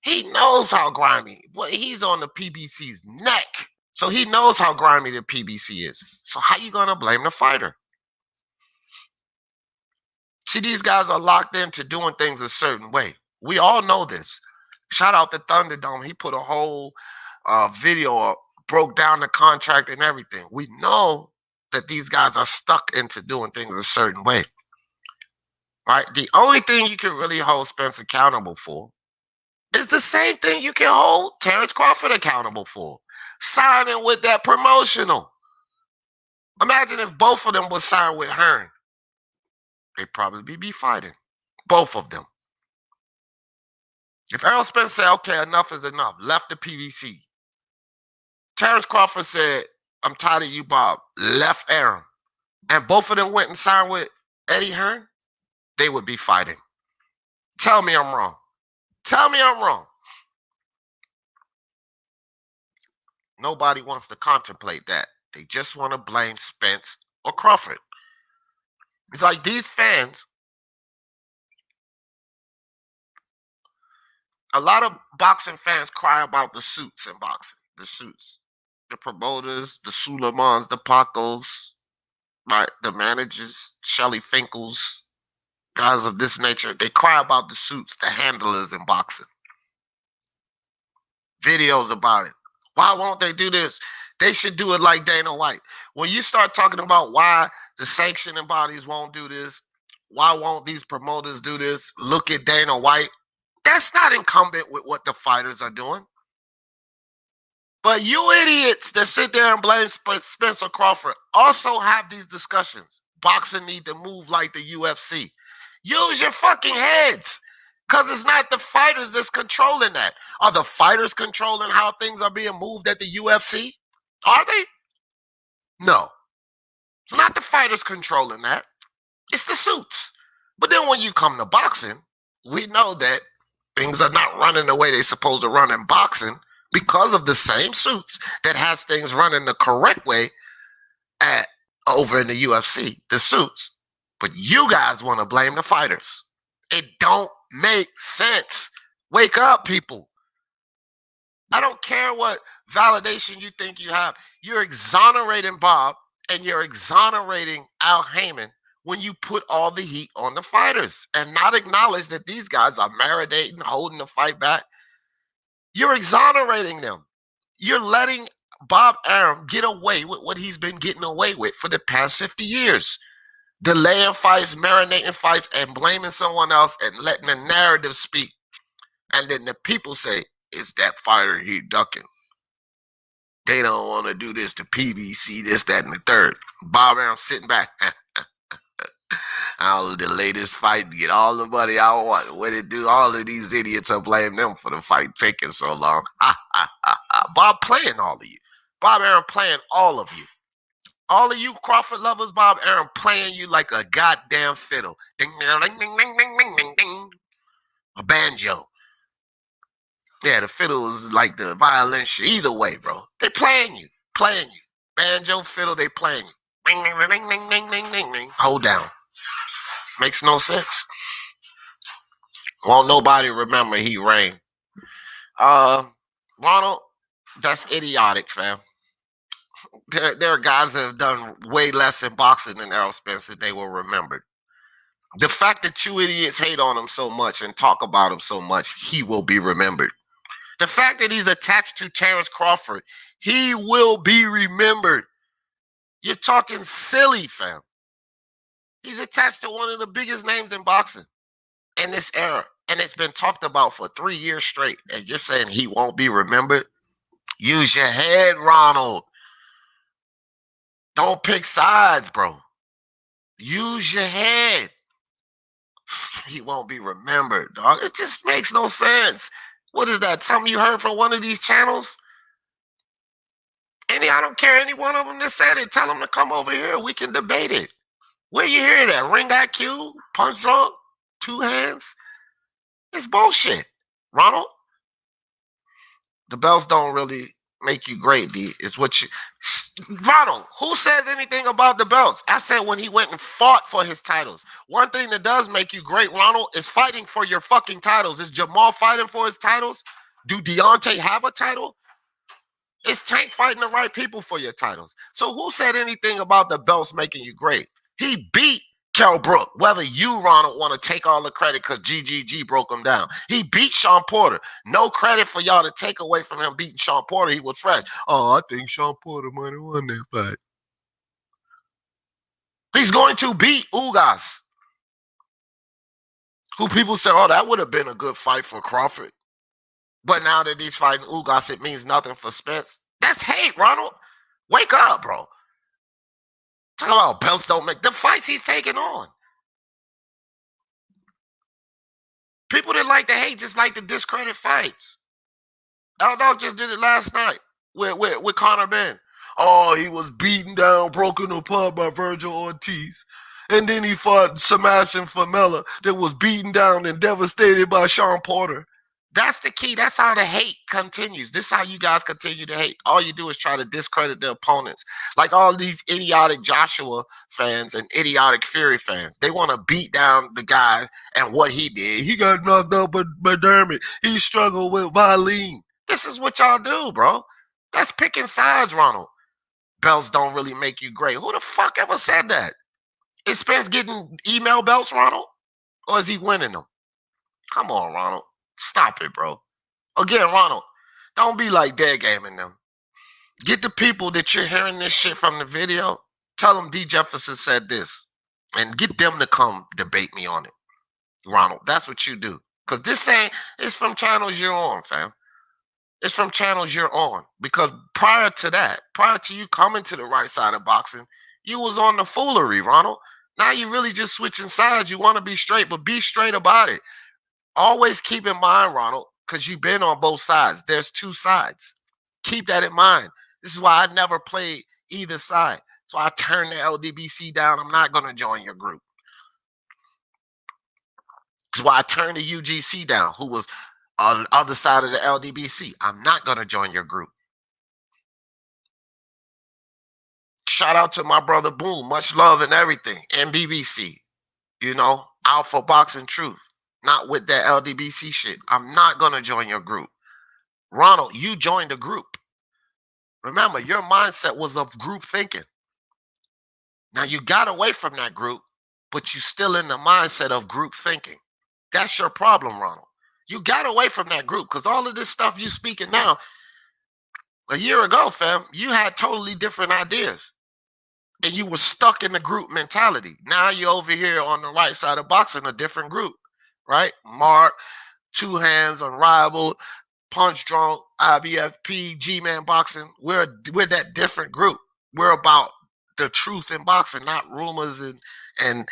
he knows how grimy. Well, he's on the PBC's neck, so he knows how grimy the PBC is. So how you gonna blame the fighter? See, these guys are locked into doing things a certain way. We all know this. Shout out to Thunderdome. He put a whole video up, broke down the contract and everything. We know that these guys are stuck into doing things a certain way. Right? The only thing you can really hold Spence accountable for is the same thing you can hold Terrence Crawford accountable for. Signing with that promotional. Imagine if both of them would sign with Hearn. They'd probably be fighting. Both of them. If Errol Spence said, okay, enough is enough, left the PBC. Terrence Crawford said, I'm tired of you, Bob, left Arum. And both of them went and signed with Eddie Hearn, they would be fighting. Tell me I'm wrong. Tell me I'm wrong. Nobody wants to contemplate that. They just want to blame Spence or Crawford. It's like these fans, a lot of boxing fans cry about the suits in boxing. The suits. The promoters, the Suleimans, the Pacos, right? The managers, Shelly Finkel's, guys of this nature. They cry about the suits, the handlers in boxing. Videos about it. Why won't they do this? They should do it like Dana White. When you start talking about why the sanctioning bodies won't do this, why won't these promoters do this? Look at Dana White. That's not incumbent with what the fighters are doing. But you idiots that sit there and blame Spencer Crawford also have these discussions. Boxing need to move like the UFC. Use your fucking heads. Because it's not the fighters that's controlling that. Are the fighters controlling how things are being moved at the UFC? Are they? No. It's not the fighters controlling that. It's the suits. But then when you come to boxing, we know that things are not running the way they're supposed to run in boxing because of the same suits that has things running the correct way over in the UFC, the suits. But you guys want to blame the fighters. It don't make sense. Wake up, people. I don't care what validation you think you have. You're exonerating Bob and you're exonerating Al Heyman when you put all the heat on the fighters and not acknowledge that these guys are marinating, holding the fight back. You're exonerating them. You're letting Bob Arum get away with what he's been getting away with for the past 50 years. Delaying fights, marinating fights, and blaming someone else and letting the narrative speak. And then the people say, it's that fighter he ducking. They don't want to do this to PBC, this, that, and the third. Bob Arum sitting back. I'll delay this fight and get all the money I want. What it do? All of these idiots are blaming them for the fight taking so long. Bob playing all of you. Bob Arum playing all of you. All of you Crawford lovers, Bob Arum playing you like a goddamn fiddle. Ding, ding, ding, ding, ding, ding, ding, ding. A banjo. Yeah, the fiddle is like the violin shit. Either way, bro. They playing you. Playing you. Banjo, fiddle, they playing you. Ding, ding, ding, ding, ding, ding, ding, ding. Hold down. Makes no sense. Won't nobody remember he reigned. Ronald, that's idiotic, fam. There are guys that have done way less in boxing than Errol Spence that they will remember. The fact that you idiots hate on him so much and talk about him so much, he will be remembered. The fact that he's attached to Terrence Crawford, he will be remembered. You're talking silly, fam. He's attached to one of the biggest names in boxing in this era. And it's been talked about for 3 years straight. And you're saying he won't be remembered? Use your head, Ronald. Don't pick sides, bro. Use your head. He won't be remembered, dog. It just makes no sense. What is that? Something you heard from one of these channels? I don't care any one of them that said it. Tell them to come over here. We can debate it. Where you hear that? Ring IQ? Punch drunk? 2 hands? It's bullshit. Ronald? The belts don't really make you great, D. It's what you... Ronald, who says anything about the belts? I said when he went and fought for his titles. One thing that does make you great, Ronald, is fighting for your fucking titles. Is Jermall fighting for his titles? Do Deontay have a title? Is Tank fighting the right people for your titles? So who said anything about the belts making you great? He beat Kell Brook, whether you, Ronald, want to take all the credit because GGG broke him down. He beat Sean Porter. No credit for y'all to take away from him beating Sean Porter. He was fresh. Oh, I think Sean Porter might have won that fight. He's going to beat Ugas, who people say, oh, that would have been a good fight for Crawford. But now that he's fighting Ugas, it means nothing for Spence. That's hate, Ronald. Wake up, bro. Talk about belts don't make the fights he's taking on. People that like to hate just like to discredit fights. Dog just did it last night with Conor Ben. Oh, he was beaten down, broken apart by Virgil Ortiz. And then he fought Sebastian Famella that was beaten down and devastated by Sean Porter. That's the key. That's how the hate continues. This is how you guys continue to hate. All you do is try to discredit the opponents. Like all these idiotic Joshua fans and idiotic Fury fans. They want to beat down the guy and what he did. He got knocked out by Dermot. He struggled with Violin. This is what y'all do, bro. That's picking sides, Ronald. Belts don't really make you great. Who the fuck ever said that? Is Spence getting email belts, Ronald? Or is he winning them? Come on, Ronald. Stop it, bro. Again, Ronald, don't be like dead gaming them. Get the people that you're hearing this shit from the video, tell them D. Jefferson said this, and get them to come debate me on it, Ronald. That's what you do. Because this ain't, it's from channels you're on, fam. It's from channels you're on. Because prior to that, prior to you coming to the right side of boxing, you was on the foolery, Ronald. Now you really just switching sides. You want to be straight, but be straight about it. Always keep in mind, Ronald, because you've been on both sides. There's two sides. Keep that in mind. This is why I never played either side. So I turned the LDBC down. I'm not going to join your group. This is why I turned the UGC down, who was on the other side of the LDBC. I'm not going to join your group. Shout out to my brother Boom. Much love and everything. And BBC. You know, Alpha Boxing Truth. Not with that LDBC shit. I'm not going to join your group. Ronald, you joined the group. Remember, your mindset was of group thinking. Now, you got away from that group, but you still in the mindset of group thinking. That's your problem, Ronald. You got away from that group because all of this stuff you speaking now, a year ago, fam, you had totally different ideas. And you were stuck in the group mentality. Now you're over here on the right side of boxing, a different group. Right? Mark, Two Hands, Unrivaled, Punch Drunk, IBFP, G-Man Boxing. We're that different group. We're about the truth in boxing, not rumors and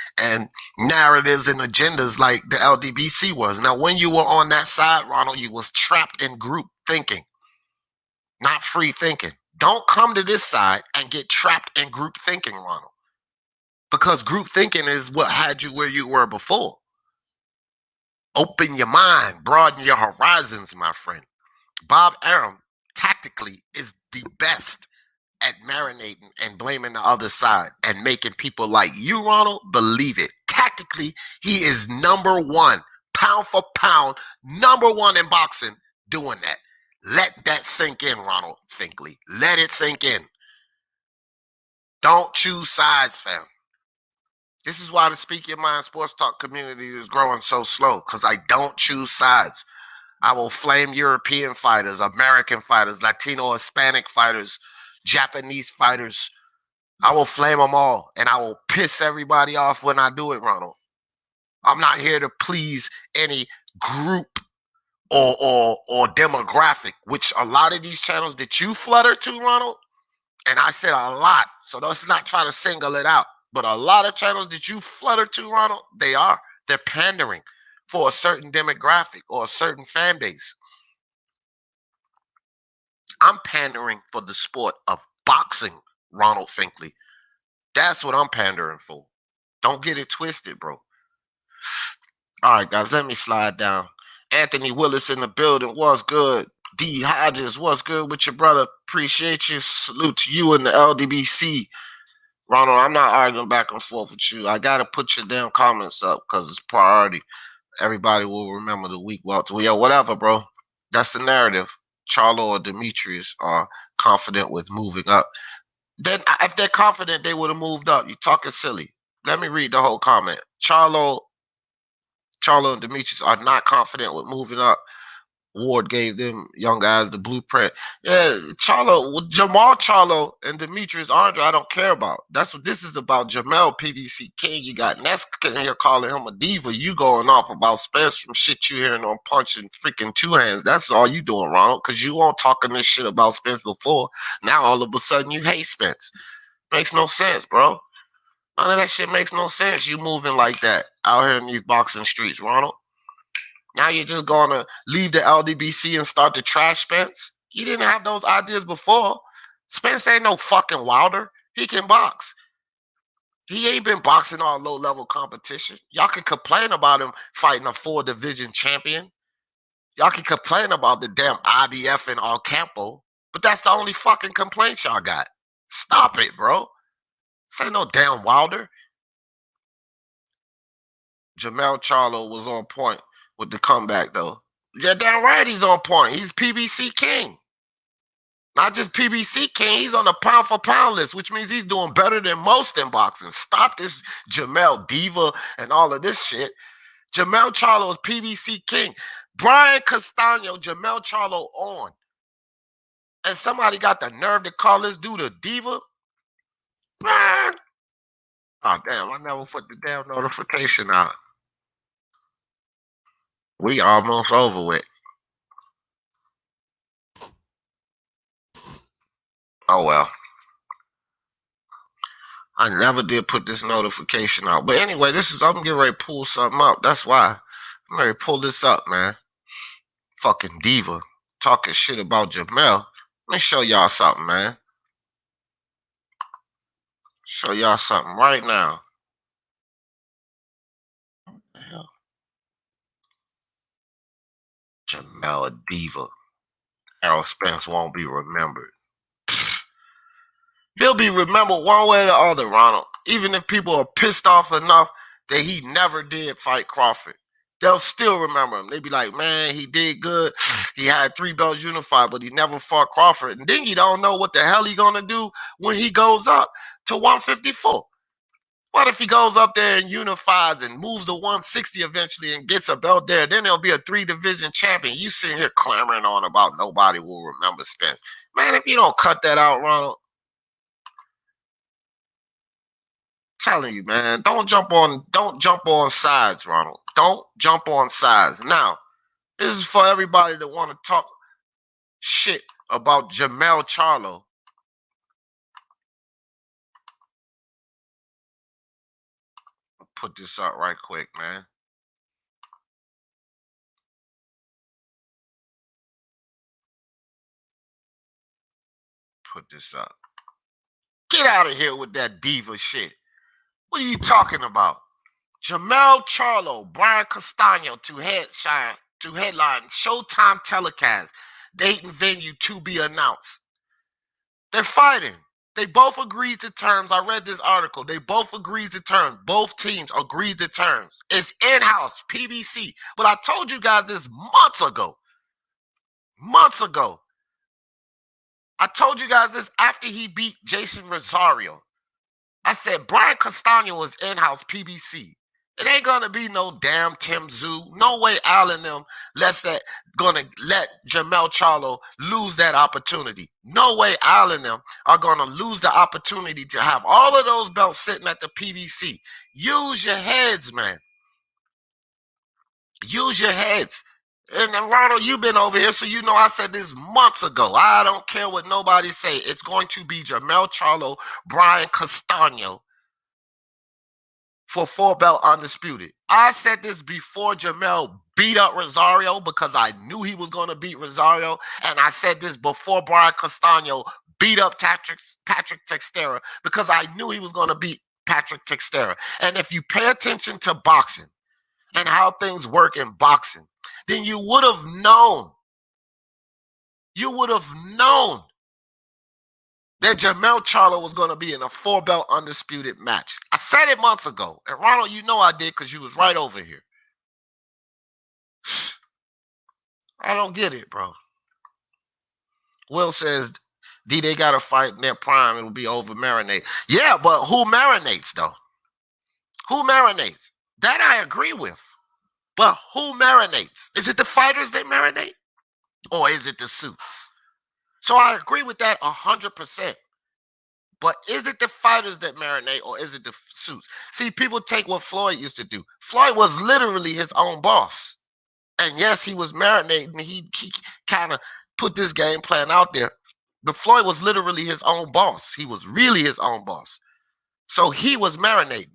narratives and agendas like the LDBC was. Now, when you were on that side, Ronald, you was trapped in group thinking, not free thinking. Don't come to this side and get trapped in group thinking, Ronald. Because group thinking is what had you where you were before. Open your mind, broaden your horizons, my friend. Bob Arum, tactically, is the best at marinating and blaming the other side and making people like you, Ronald, believe it. Tactically, he is number one, pound for pound, number one in boxing doing that. Let that sink in, Ronald Finkley. Let it sink in. Don't choose sides, fam. This is why the Speak Your Mind Sports Talk community is growing so slow, because I don't choose sides. I will flame European fighters, American fighters, Latino, Hispanic fighters, Japanese fighters. I will flame them all, and I will piss everybody off when I do it, Ronald. I'm not here to please any group or demographic, which a lot of these channels that you flutter to, Ronald, and I said a lot, so let's not try to single it out. But a lot of channels that you flutter to, Ronald, they're pandering for a certain demographic or a certain fan base. I'm pandering for the sport of boxing, Ronald Finkley. That's what I'm pandering for. Don't get it twisted, bro. All right, guys, let me slide down. Anthony Willis in the building. What's good? D. Hodges, what's good with your brother? Appreciate you. Salute to you and the LDBC. Ronald, I'm not arguing back and forth with you. I got to put your damn comments up because it's priority. Everybody will remember the week. Well, whatever, bro. That's the narrative. Charlo or Demetrius are confident with moving up. Then, if they're confident, they would have moved up. You're talking silly. Let me read the whole comment. Charlo and Demetrius are not confident with moving up. Ward gave them young guys the blueprint. Yeah, Jermall Charlo and Demetrius Andre, I don't care about. That's what this is about. Jermell PBC King, you got Ness here calling him a diva. You going off about Spence from shit you hearing on punching freaking Two Hands. That's all you doing, Ronald, because you weren't talking this shit about Spence before. Now all of a sudden you hate Spence. Makes no sense, bro. None of that shit makes no sense. You moving like that out here in these boxing streets, Ronald. Now you're just going to leave the LDBC and start to trash Spence? You didn't have those ideas before. Spence ain't no fucking Wilder. He can box. He ain't been boxing all low-level competition. Y'all can complain about him fighting a 4-division champion. Y'all can complain about the damn IBF and Alcampo, but that's the only fucking complaint y'all got. Stop it, bro. This ain't no damn Wilder. Jermell Charlo was on point with the comeback, though. Yeah, damn right he's on point. He's PBC king. Not just PBC king, he's on the pound for pound list, which means he's doing better than most in boxing. Stop this Jermell diva and all of this shit. Jermell Charlo is PBC king. Brian Castano, Jermell Charlo on. And somebody got the nerve to call this dude a diva? Man. Oh, damn, I never put the damn notification out. We almost over with. Oh, well. I never did put this notification out. But anyway, I'm getting ready to pull something up. That's why. I'm ready to pull this up, man. Fucking diva. Talking shit about Jermell. Let me show y'all something, man. Show y'all something right now. What the hell? Jermell, a diva. Errol Spence won't be remembered. He'll be remembered one way or the other, Ronald. Even if people are pissed off enough that he never did fight Crawford, they'll still remember him. They be like, man, he did good. He had 3 belts unified, but he never fought Crawford. And then you don't know what the hell he's going to do when he goes up to 154. What if he goes up there and unifies and moves to 160 eventually and gets a belt there? Then there'll be a 3-division champion. You sitting here clamoring on about nobody will remember Spence. Man, if you don't cut that out, Ronald, telling you, man, don't jump on sides, Ronald. Don't jump on sides. Now, this is for everybody that want to talk shit about Jermell Charlo. I'll put this up right quick, man. Put this up. Get out of here with that diva shit. What are you talking about? Jermell Charlo, Brian Castano to headline Showtime telecast. Date and venue to be announced. They're fighting. They both agreed to terms. I read this article. They both agreed to terms. Both teams agreed to terms. It's in-house, PBC. But I told you guys this months ago. Months ago. I told you guys this after he beat Jason Rosario. I said Brian Castano is in-house PBC. It ain't gonna be no damn Tim Zoo. No way Al and them gonna let Jermell Charlo lose that opportunity. No way Al and them are gonna lose the opportunity to have all of those belts sitting at the PBC. Use your heads, man. Use your heads. And Ronald, you've been over here, so you know I said this months ago. I don't care what nobody say. It's going to be Jermell Charlo, Brian Castano for 4-belt undisputed. I said this before Jermell beat up Rosario because I knew he was going to beat Rosario. And I said this before Brian Castano beat up Patrick Teixeira because I knew he was going to beat Patrick Teixeira. And if you pay attention to boxing and how things work in boxing, then you would have known. You would have known that Jermell Charlo was going to be in a 4-belt undisputed match. I said it months ago. And Ronald, you know I did because you was right over here. I don't get it, bro. Will says, they got to fight in their prime. It'll be over marinate. Yeah, but who marinates, though? Who marinates? That I agree with. But who marinates? Is it the fighters that marinate? Or is it the suits? So I agree with that 100%. But is it the fighters that marinate or is it the suits? See, people take what Floyd used to do. Floyd was literally his own boss. And yes, he was marinating. He kind of put this game plan out there. But Floyd was literally his own boss. He was really his own boss. So he was marinating.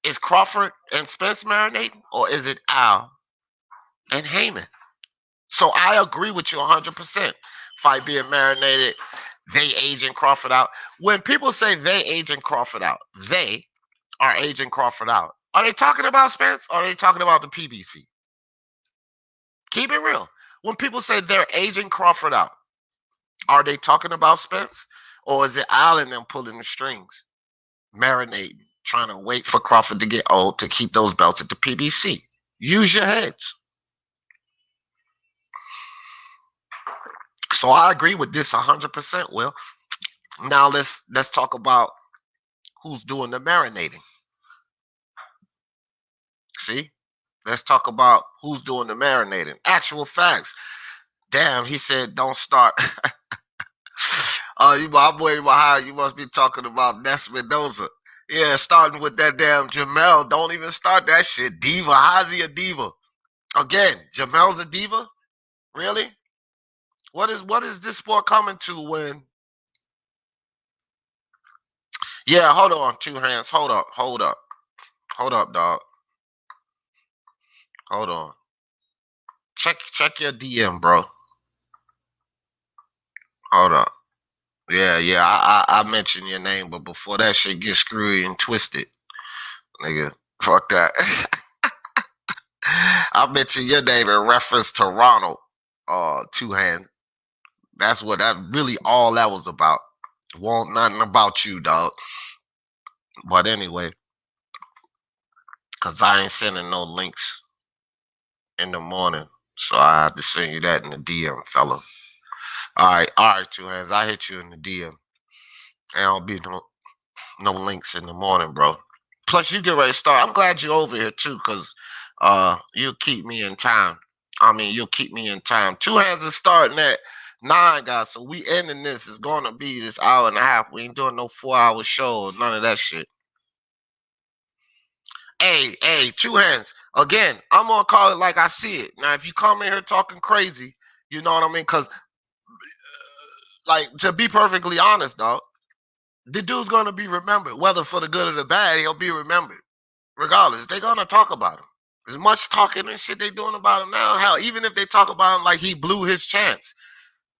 Is Crawford and Spence marinating or is it Al and Heyman? So I agree with you 100%. Fight being marinated, they aging Crawford out. When people say they aging Crawford out, they are aging Crawford out. Are they talking about Spence or are they talking about the PBC? Keep it real. When people say they're aging Crawford out, are they talking about Spence? Or is it Allen them pulling the strings, marinating, trying to wait for Crawford to get old to keep those belts at the PBC? Use your heads. So I agree with this 100%, Will. Now let's talk about who's doing the marinating. See? Let's talk about who's doing the marinating. Actual facts. Damn, he said don't start. You my boy behind, you must be talking about Ness Mendoza. Yeah, starting with that damn Jermell. Don't even start that shit. Diva. How's he a diva? Again, Jermell's a diva? Really? What is this sport coming to when? Yeah, hold on, two hands. Hold up, hold up. Hold up, dog. Hold on. Check your DM, bro. Hold up. Yeah. I mentioned your name, but before that shit gets screwy and twisted, nigga, fuck that. I mentioned your name in reference to Ronald. Two hands. That's what that really all that was about. Want nothing about you, dog. But anyway, cause I ain't sending no links in the morning, so I have to send you that in the DM, fella. All right, two hands. I hit you in the DM. And I'll be no links in the morning, bro. Plus, you get ready to start. I'm glad you're over here too, cause you'll keep me in time. I mean, you'll keep me in time. Two hands is starting at 9, guys. So we ending this. It's gonna be this hour and a half. We ain't doing no 4-hour show or none of that shit. Hey, two hands. Again, I'm gonna call it like I see it. Now, if you come in here talking crazy, you know what I mean? Cause like to be perfectly honest, dog, the dude's gonna be remembered, whether for the good or the bad. He'll be remembered, regardless. They're gonna talk about him. As much talking and shit they doing about him now, hell, even if they talk about him like he blew his chance,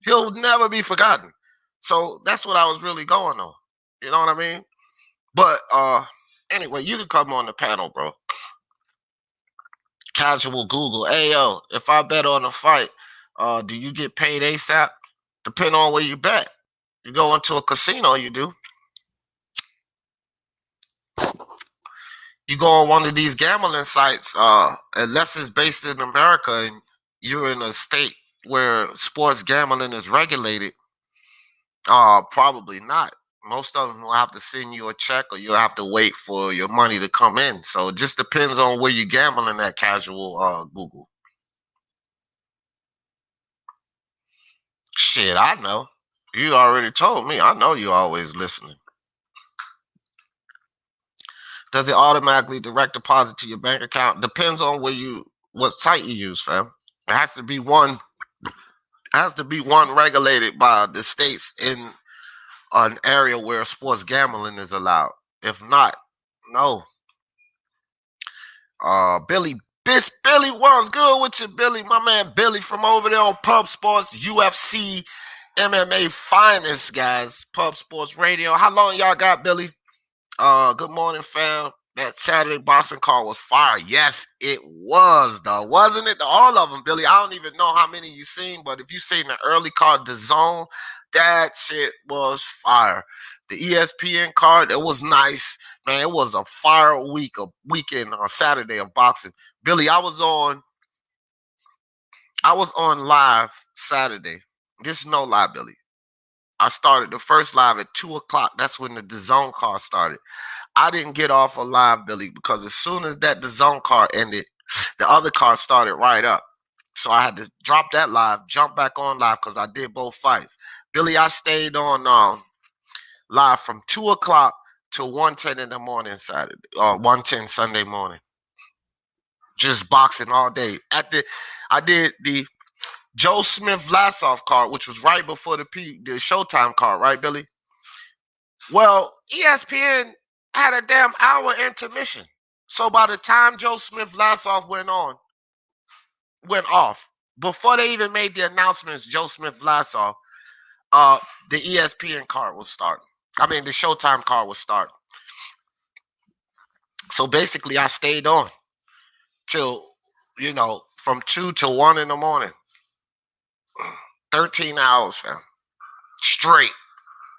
he'll never be forgotten. So that's what I was really going on. You know what I mean? But anyway, you can come on the panel, bro. Casual Google. Hey yo, if I bet on a fight, do you get paid ASAP? Depending on where you bet. You go into a casino, you do. You go on one of these gambling sites, unless it's based in America and you're in a state where sports gambling is regulated, probably not. Most of them will have to send you a check or you'll have to wait for your money to come in. So it just depends on where you're gambling at, casual Google. Shit, I know. You already told me. I know you always listening. Does it automatically direct deposit to your bank account? Depends on what site you use, fam. It has to be one regulated by the states in an area where sports gambling is allowed. If not, no. Billy, what's good with you, Billy? My man Billy from over there on Pub Sports, UFC, MMA finest, guys. Pub Sports Radio. How long y'all got, Billy? Good morning, fam. That Saturday boxing call was fire. Yes, it was, though. Wasn't it? All of them, Billy. I don't even know how many you seen, but if you seen the early card, the zone, that shit was fire. The ESPN card, it was nice. Man, it was a fire weekend on Saturday of boxing. Billy, I was on live Saturday. This is no lie, Billy. I started the first live at 2 o'clock. That's when the zone card started. I didn't get off a live, Billy, because as soon as that zone card ended, the other card started right up. So I had to drop that live, jump back on live because I did both fights. Billy, I stayed on live from 2 o'clock to 1:10 in the morning Saturday, or 1:10 Sunday morning. Just boxing all day. I did the Joe Smith Vlasov card, which was right before the Showtime card, right, Billy? Well, ESPN had a damn hour intermission. So by the time Joe Smith Vlasov went off, before they even made the announcements, Joe Smith Vlasov, the ESPN card was starting. I mean, the Showtime card was starting. So basically, I stayed on till, from 2 to 1 in the morning. 13 hours, fam. Straight.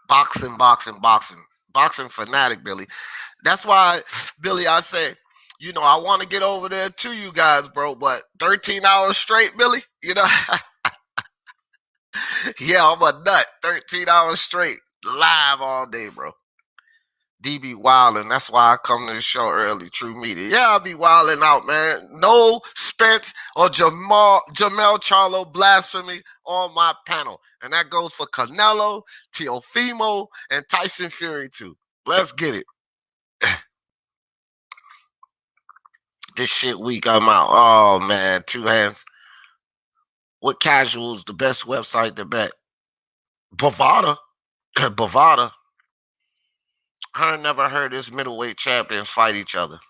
Boxing, boxing, boxing. Boxing fanatic, Billy. That's why, Billy, I say, I want to get over there to you guys, bro, but 13 hours straight, Billy, yeah, I'm a nut. 13 hours straight, live all day, bro. DB wilding. That's why I come to the show early. True media. Yeah, I'll be wilding out, man. No Spence or Jermell Charlo blasphemy on my panel. And that goes for Canelo, Teofimo, and Tyson Fury, too. Let's get it. This shit week I'm out. Oh, man. Two hands. What casuals, the best website to bet? Bovada. Bovada. I never heard this middleweight champions fight each other.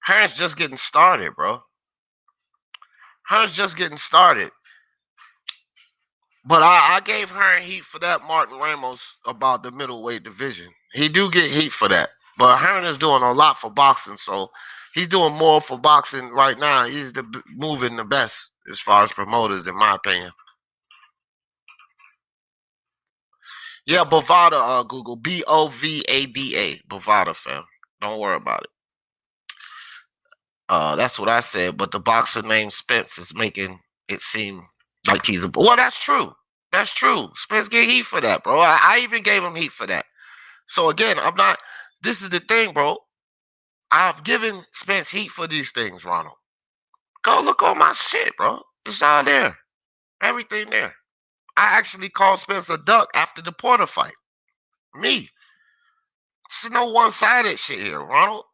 Hers just getting started, bro. Hers just getting started. But I gave her heat for that, Martin Ramos, about the middleweight division. He do get heat for that. But Hearn is doing a lot for boxing, so he's doing more for boxing right now. He's moving the best as far as promoters, in my opinion. Yeah, Bovada, Google. Bovada. Bovada, fam. Don't worry about it. That's what I said, but the boxer named Spence is making it seem like he's a... Well, that's true. That's true. Spence get heat for that, bro. I even gave him heat for that. So, again, I'm not... This is the thing, bro. I've given Spence heat for these things, Ronald. Go look on my shit, bro. It's all there. Everything there. I actually called Spence a duck after the Porter fight. Me. This is no one-sided shit here, Ronald.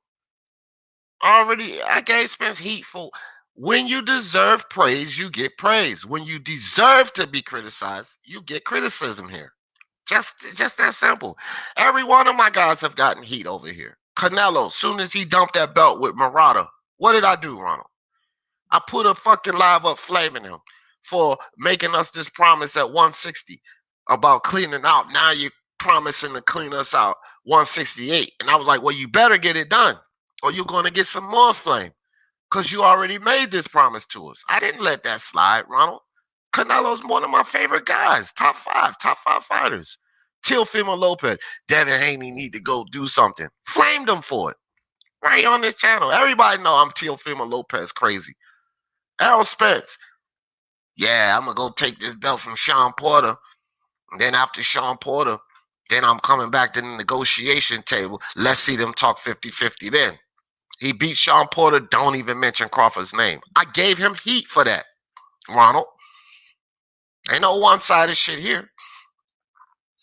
I gave Spence heat for when you deserve praise, you get praise. When you deserve to be criticized, you get criticism here. Just that simple. Every one of my guys have gotten heat over here. Canelo, soon as he dumped that belt with Murata, what did I do, Ronald? I put a fucking live up flaming him for making us this promise at 160 about cleaning out. Now you're promising to clean us out 168. And I was like, well, you better get it done, or you're going to get some more flame, because you already made this promise to us. I didn't let that slide, Ronald. Canelo's one of my favorite guys. Top five fighters. Teofimo Lopez. Devin Haney need to go do something. Flamed him for it. Right on this channel. Everybody know I'm Teofimo Lopez crazy. Errol Spence. Yeah, I'm going to go take this belt from Sean Porter. And then after Sean Porter, then I'm coming back to the negotiation table. Let's see them talk 50-50 then. He beat Sean Porter. Don't even mention Crawford's name. I gave him heat for that, Ronald. Ain't no one-sided shit here.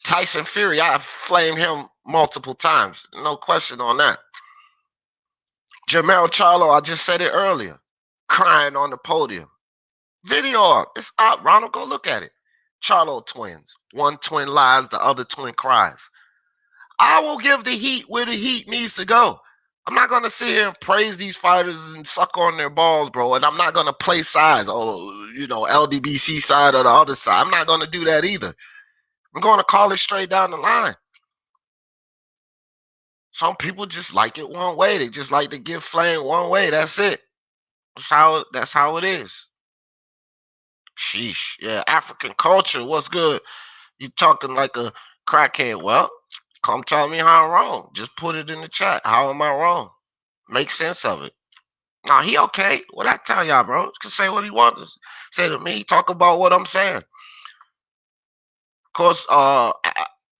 Tyson Fury, I flamed him multiple times. No question on that. Jermell Charlo, I just said it earlier. Crying on the podium. Video, it's up. Ronald, go look at it. Charlo twins. One twin lies, the other twin cries. I will give the heat where the heat needs to go. I'm not going to sit here and praise these fighters and suck on their balls, bro. And I'm not going to play sides. LDBC side or the other side. I'm not going to do that either. I'm going to call it straight down the line. Some people just like it one way. They just like to give flame one way. That's it. That's how it is. Sheesh. Yeah, African culture. What's good? You talking like a crackhead. Well, come tell me how I'm wrong. Just put it in the chat. How am I wrong? Make sense of it. Nah, he okay. What I tell y'all, bro? He can say what he wants to say to me. Talk about what I'm saying. Of course,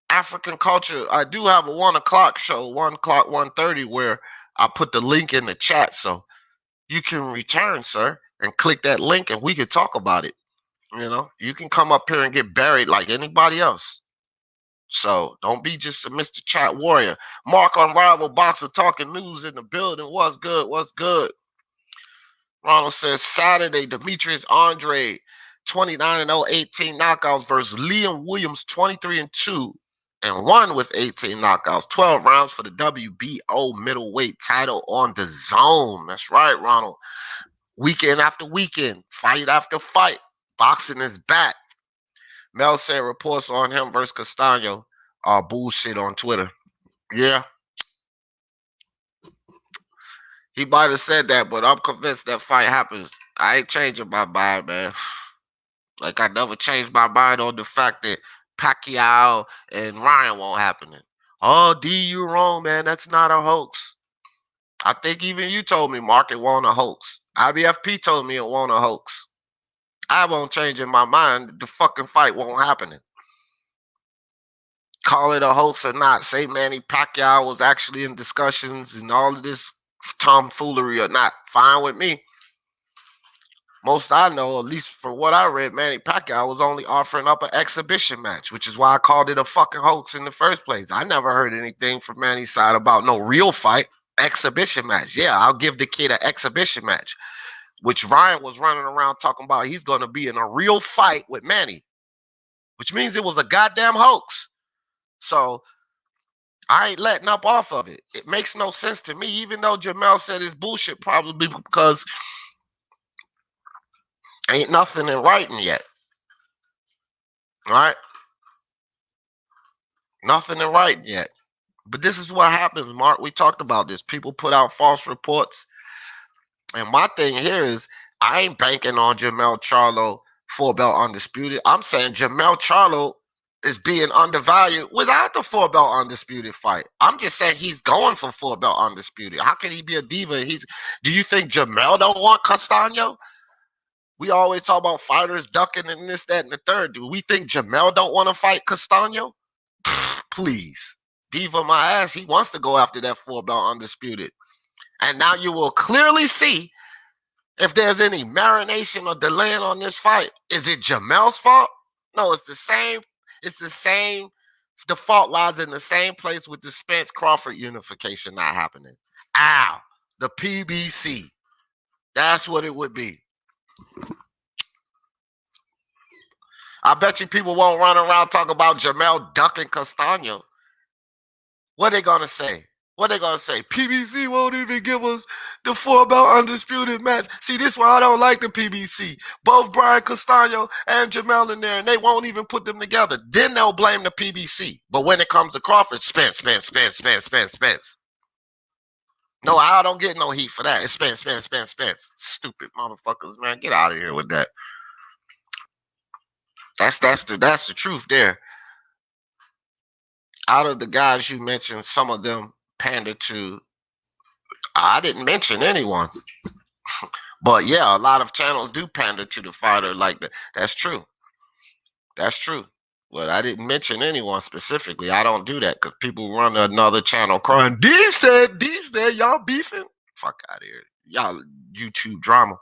African culture. I do have a 1 o'clock show, 1 o'clock, 1:30, where I put the link in the chat, so you can return, sir, and click that link, and we can talk about it. You can come up here and get buried like anybody else. So don't be just a Mr. Chat Warrior. Mark Unrivaled Boxer talking news in the building. What's good? What's good? Ronald says Saturday, Demetrius Andre, 29-0, 18 knockouts versus Liam Williams, 23-2, and won with 18 knockouts. 12 rounds for the WBO middleweight title on the Zone. That's right, Ronald. Weekend after weekend, fight after fight. Boxing is back. Mel said reports on him versus Castano are bullshit on Twitter. Yeah. He might have said that, but I'm convinced that fight happens. I ain't changing my mind, man. Like I never changed my mind on the fact that Pacquiao and Ryan won't happen. Oh, D, you wrong, man. That's not a hoax. I think even you told me, Mark, it wasn't a hoax. IBFP told me it wasn't a hoax. I won't change in my mind. The fucking fight won't happen. Call it a hoax or not. Say Manny Pacquiao was actually in discussions and all of this tomfoolery or not. Fine with me. Most I know, at least for what I read, Manny Pacquiao was only offering up an exhibition match, which is why I called it a fucking hoax in the first place. I never heard anything from Manny's side about no real fight. Exhibition match. Yeah, I'll give the kid an exhibition match, which Ryan was running around talking about he's going to be in a real fight with Manny, which means it was a goddamn hoax. So I ain't letting up off of it. It makes no sense to me, even though Jermell said it's bullshit, probably because ain't nothing in writing yet. All right? Nothing in writing yet. But this is what happens, Mark. We talked about this. People put out false reports. And my thing here is I ain't banking on Jermell Charlo 4-belt undisputed. I'm saying Jermell Charlo is being undervalued without the 4-belt undisputed fight. I'm just saying he's going for 4-belt undisputed. How can he be a diva? Do you think Jermell don't want Castano? We always talk about fighters ducking and this, that, and the third. Do we think Jermell don't want to fight Castano? Please. Diva my ass. He wants to go after that 4-belt undisputed. And now you will clearly see if there's any marination or delaying on this fight. Is it Jermell's fault? No, it's the same. It's the same. The fault lies in the same place with the Spence Crawford unification not happening. Ow. The PBC. That's what it would be. I bet you people won't run around talking about Jermell ducking Castano. What are they going to say? What they gonna say? PBC won't even give us the 4-belt undisputed match. See, this is why I don't like the PBC. Both Brian Castano and Jermell in there, and they won't even put them together. Then they'll blame the PBC. But when it comes to Crawford, Spence. No, I don't get no heat for that. It's Spence. Stupid motherfuckers, man. Get out of here with that. That's the truth there. Out of the guys you mentioned, some of them pander to. I didn't mention anyone, but yeah, a lot of channels do pander to the fighter like that. That's true. But I didn't mention anyone specifically. I don't do that because people run another channel crying, D said, y'all beefing. Fuck out of here. Y'all YouTube drama.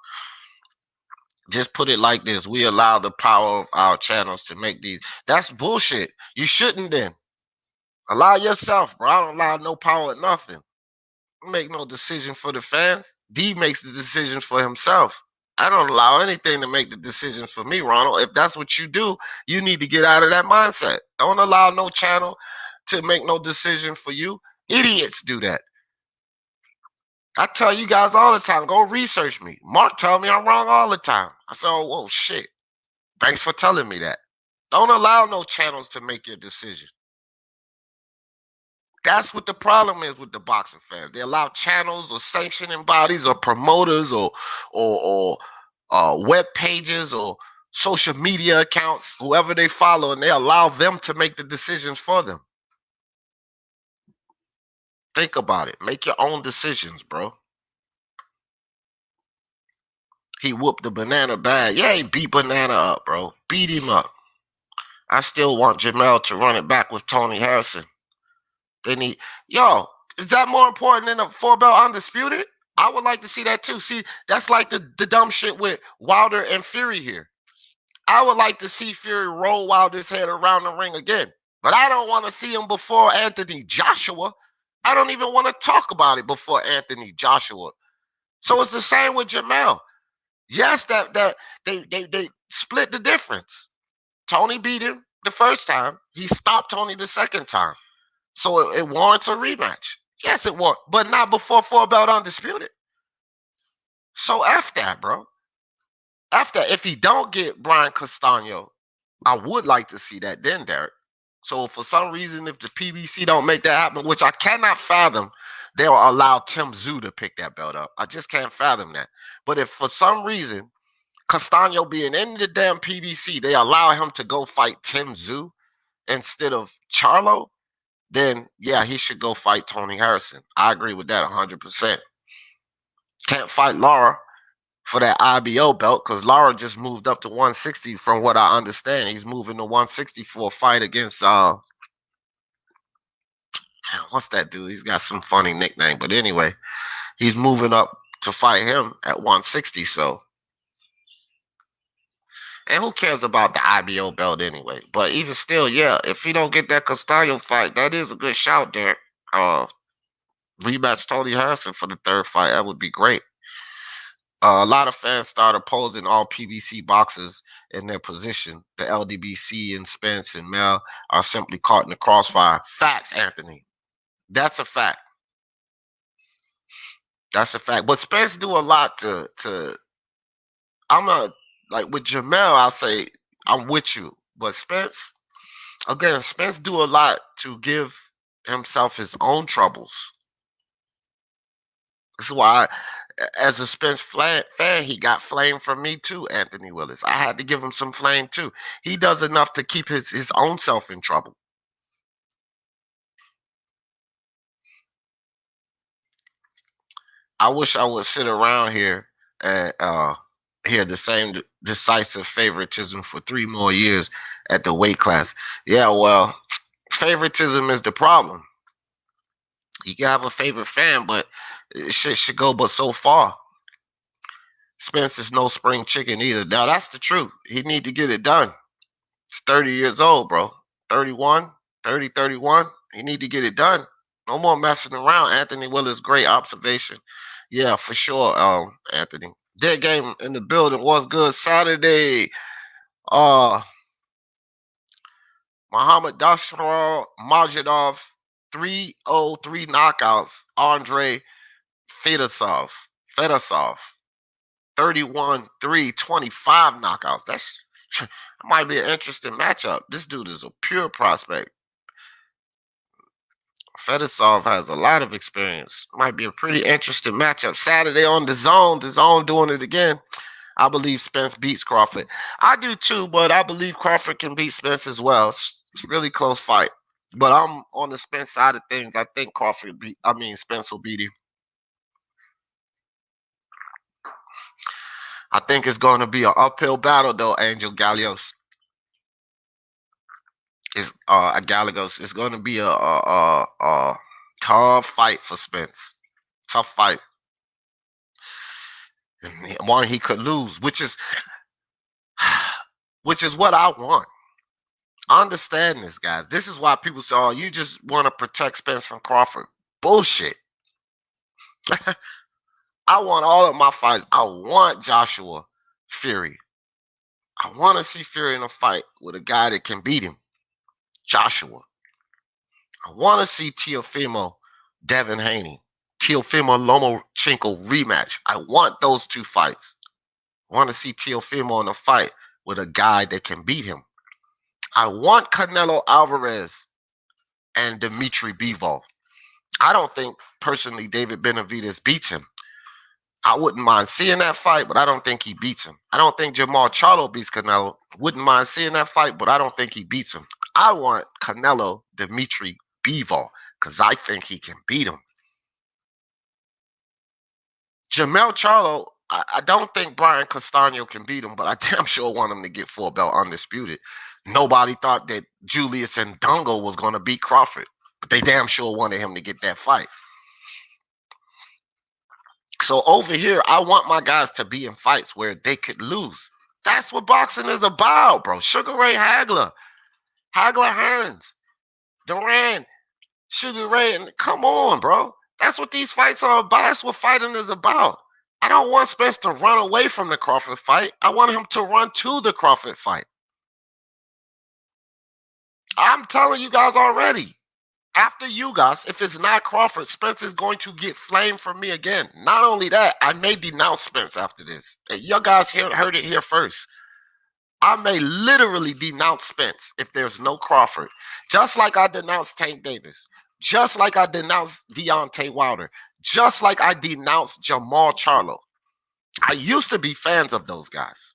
Just put it like this. We allow the power of our channels to make these. That's bullshit. You shouldn't then. Allow yourself, bro. I don't allow no power at nothing. Make no decision for the fans. D makes the decisions for himself. I don't allow anything to make the decisions for me, Ronald. If that's what you do, you need to get out of that mindset. Don't allow no channel to make no decision for you. Idiots do that. I tell you guys all the time, go research me. Mark tell me I'm wrong all the time. I say, oh, whoa, shit. Thanks for telling me that. Don't allow no channels to make your decision. That's what the problem is with the boxing fans. They allow channels or sanctioning bodies or promoters or web pages or social media accounts, whoever they follow, and they allow them to make the decisions for them. Think about it. Make your own decisions, bro. He whooped the Banana bad. Yeah, he beat Banana up, bro. Beat him up. I still want Jermell to run it back with Tony Harrison. Is that more important than a 4-belt undisputed? I would like to see that too. See, that's like the dumb shit with Wilder and Fury here. I would like to see Fury roll Wilder's head around the ring again. But I don't want to see him before Anthony Joshua. I don't even want to talk about it before Anthony Joshua. So it's the same with Jermell. Yes, that they split the difference. Tony beat him the first time. He stopped Tony the second time. So it warrants a rematch. Yes, it warrants, but not before 4-belt undisputed. So F that, bro. F that. If he don't get Brian Castano, I would like to see that then, Derek. So for some reason, if the PBC don't make that happen, which I cannot fathom, they'll allow Tim Tszyu to pick that belt up. I just can't fathom that. But if for some reason Castano being in the damn PBC, they allow him to go fight Tim Tszyu instead of Charlo, then yeah, he should go fight Tony Harrison. I agree with that 100%. Can't fight Lara for that IBO belt because Lara just moved up to 160 from what I understand. He's moving to 160 for a fight against what's that dude? He's got some funny nickname, but anyway, he's moving up to fight him at 160. So, and who cares about the IBO belt anyway? But even still, yeah, if he don't get that Castano fight, that is a good shout there. Rematch Tony Harrison for the third fight. That would be great. A lot of fans started opposing all PBC boxers in their position. The LDBC and Spence and Mel are simply caught in the crossfire. Facts, Anthony. That's a fact. That's a fact. But Spence do a lot to I'm not like with Jermell, I'll say I'm with you. But Spence, again, Spence do a lot to give himself his own troubles. This is why, as a Spence fan, he got flame from me too, Anthony Willis. I had to give him some flame too. He does enough to keep his own self in trouble. I wish I would sit around here and hear the same decisive favoritism for 3 more years at the weight class. Yeah, well, favoritism is the problem. You can have a favorite fan, but it should go but so far. Spence is no spring chicken either. Now, that's the truth. He need to get it done. He's 30 years old, bro. 31, 30, 31. He need to get it done. No more messing around. Anthony Willis, great observation. Yeah, for sure, Anthony. Dead game in the building was good. Saturday, Muhammad Dashraf Majidov, 303 knockouts. Andre Fedosov, 31-3, 25 knockouts. That might be an interesting matchup. This dude is a pure prospect. Fedosov has a lot of experience. Might be a pretty interesting matchup. Saturday on the Zone doing it again. I believe Spence beats Crawford. I do too, but I believe Crawford can beat Spence as well. It's a really close fight. But I'm on the Spence side of things. I think Spence will beat him. I think it's going to be an uphill battle, though, Angel Gallegos. Gallegos. It's going to be a tough fight for Spence. Tough fight. One he could lose, which is what I want. I understand this, guys. This is why people say, "Oh, you just want to protect Spence from Crawford." Bullshit. I want all of my fights. I want Joshua Fury. I want to see Fury in a fight with a guy that can beat him. Joshua. I want to see Teofimo Devin Haney. Teofimo Lomachenko rematch. I want those two fights. I want to see Teofimo in a fight with a guy that can beat him. I want Canelo Alvarez and Dimitri Bivol. I don't think, personally, David Benavidez beats him. I wouldn't mind seeing that fight, but I don't think he beats him. I don't think Jermall Charlo beats Canelo. Wouldn't mind seeing that fight, but I don't think he beats him. I want Canelo Dimitri Bivol because I think he can beat him. Jermell Charlo, I don't think Brian Castano can beat him, but I damn sure want him to get 4-belt undisputed. Nobody thought that Julius Ndongo was going to beat Crawford, but they damn sure wanted him to get that fight. So over here, I want my guys to be in fights where they could lose. That's what boxing is about, bro. Sugar Ray Hagler Hearns, Duran, Sugar Ray, and come on, bro. That's what these fights are about. That's what fighting is about. I don't want Spence to run away from the Crawford fight. I want him to run to the Crawford fight. I'm telling you guys already. After you guys, if it's not Crawford, Spence is going to get flamed from me again. Not only that, I may denounce Spence after this. You guys heard it here first. I may literally denounce Spence if there's no Crawford. Just like I denounced Tank Davis. Just like I denounced Deontay Wilder. Just like I denounced Jermall Charlo. I used to be fans of those guys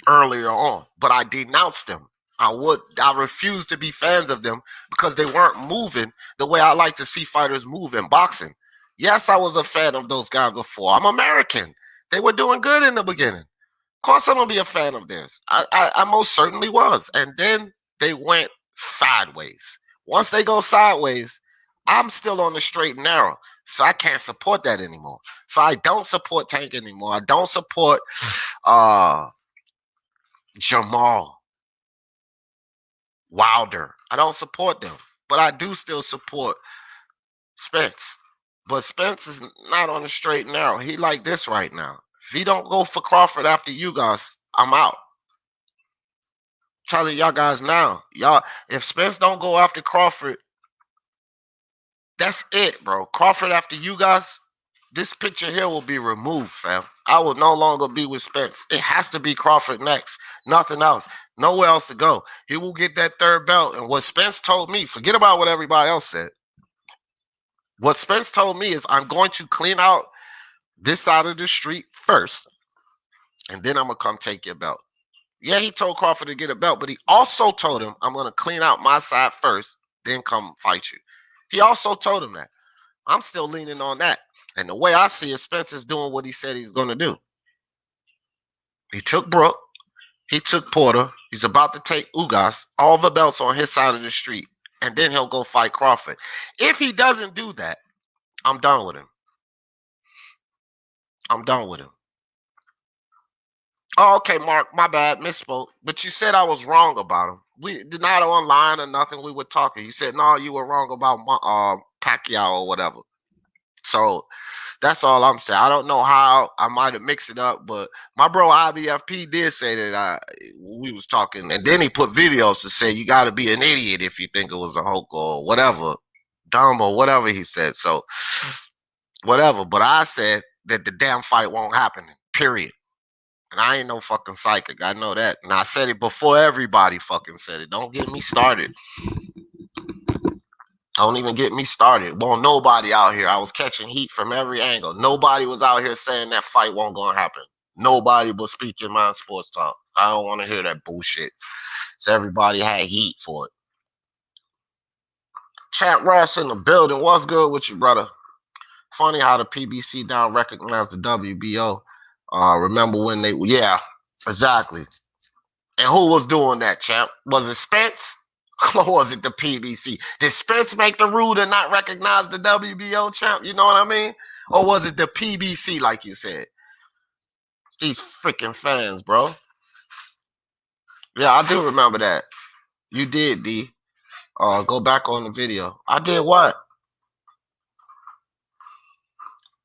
earlier on, but I denounced them. I refused to be fans of them because they weren't moving the way I like to see fighters move in boxing. Yes, I was a fan of those guys before. I'm American. They were doing good in the beginning. Of course, I'm gonna be a fan of theirs. I most certainly was. And then they went sideways. Once they go sideways, I'm still on the straight and narrow. So I can't support that anymore. So I don't support Tank anymore. I don't support Jermall, Wilder. I don't support them. But I do still support Spence. But Spence is not on the straight and narrow. He like this right now. If he don't go for Crawford after you guys, I'm out. Telling y'all guys now, y'all, if Spence don't go after Crawford, that's it, bro. Crawford after you guys, this picture here will be removed, fam. I will no longer be with Spence. It has to be Crawford next. Nothing else. Nowhere else to go. He will get that third belt. And what Spence told me, forget about what everybody else said. What Spence told me is I'm going to clean out this side of the street first, and then I'm going to come take your belt. Yeah, he told Crawford to get a belt, but he also told him, I'm going to clean out my side first, then come fight you. He also told him that. I'm still leaning on that. And the way I see it, Spence is doing what he said he's going to do. He took Brook. He took Porter. He's about to take Ugas, all the belts on his side of the street, and then he'll go fight Crawford. If he doesn't do that, I'm done with him. I'm done with him. Oh, okay, Mark, my bad, misspoke. But you said I was wrong about him. We did not online or nothing. We were talking. You said, no, you were wrong about Pacquiao or whatever. So that's all I'm saying. I don't know how I might have mixed it up, but my bro IBFP did say that we was talking, and then he put videos to say you got to be an idiot if you think it was a hoax or whatever, dumb or whatever he said. So whatever. But I said that the damn fight won't happen, period. And I ain't no fucking psychic. I know that. And I said it before everybody fucking said it. Don't get me started. Don't even get me started. Won't nobody out here. I was catching heat from every angle. Nobody was out here saying that fight won't gonna happen. Nobody was speaking my sports talk. I don't want to hear that bullshit. So everybody had heat for it. Champ Ross in the building. What's good with you, brother? Funny how the PBC now recognized the WBO. Remember when they, yeah, exactly. And who was doing that, champ? Was it Spence? Or was it the PBC? Did Spence make the rule to not recognize the WBO, champ? You know what I mean? Or was it the PBC, like you said? These freaking fans, bro. Yeah, I do remember that. You did, D. Go back on the video. I did what?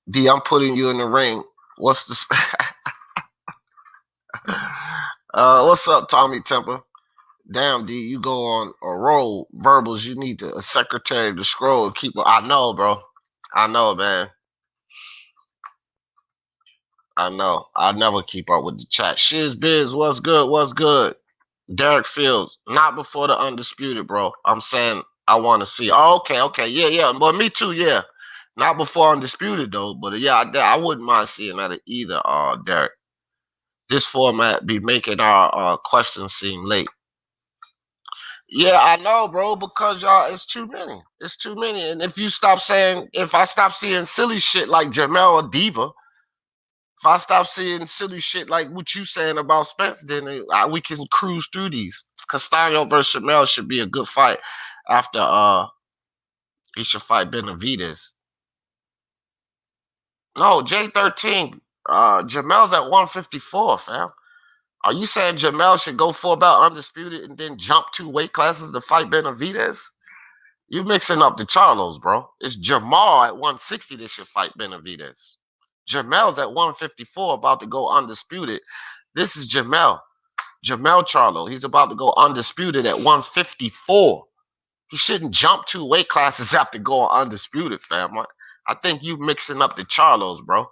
D, I'm putting you in the ring. What's the... what's up, Tommy Temper? Damn, D, you go on a roll. Verbals, you need a secretary to scroll and keep... I know, bro. I know, man. I know. I never keep up with the chat. Shiz Biz, what's good? What's good? Derek Fields, not before the Undisputed, bro. I'm saying I want to see. Oh, okay. Yeah. But me too, yeah. Not before Undisputed, though. But yeah, I wouldn't mind seeing that either, Derek. This format be making our questions seem late. Yeah, I know, bro, because y'all, it's too many. It's too many. And if I stop seeing silly shit like Jermell or Diva, if I stop seeing silly shit like what you saying about Spence, then we can cruise through these. Castano versus Jermell should be a good fight after he should fight Benavidez. No, J13. Jermell's at 154, fam. Are you saying Jermell should go for about Undisputed and then jump 2 weight classes to fight Benavidez? You mixing up the Charlos, bro. It's Jermall at 160 that should fight Benavidez. Jermell's at 154, about to go Undisputed. This is Jermell Charlo. He's about to go Undisputed at 154. He shouldn't jump 2 weight classes after going Undisputed, fam. I think you mixing up the Charlos, bro.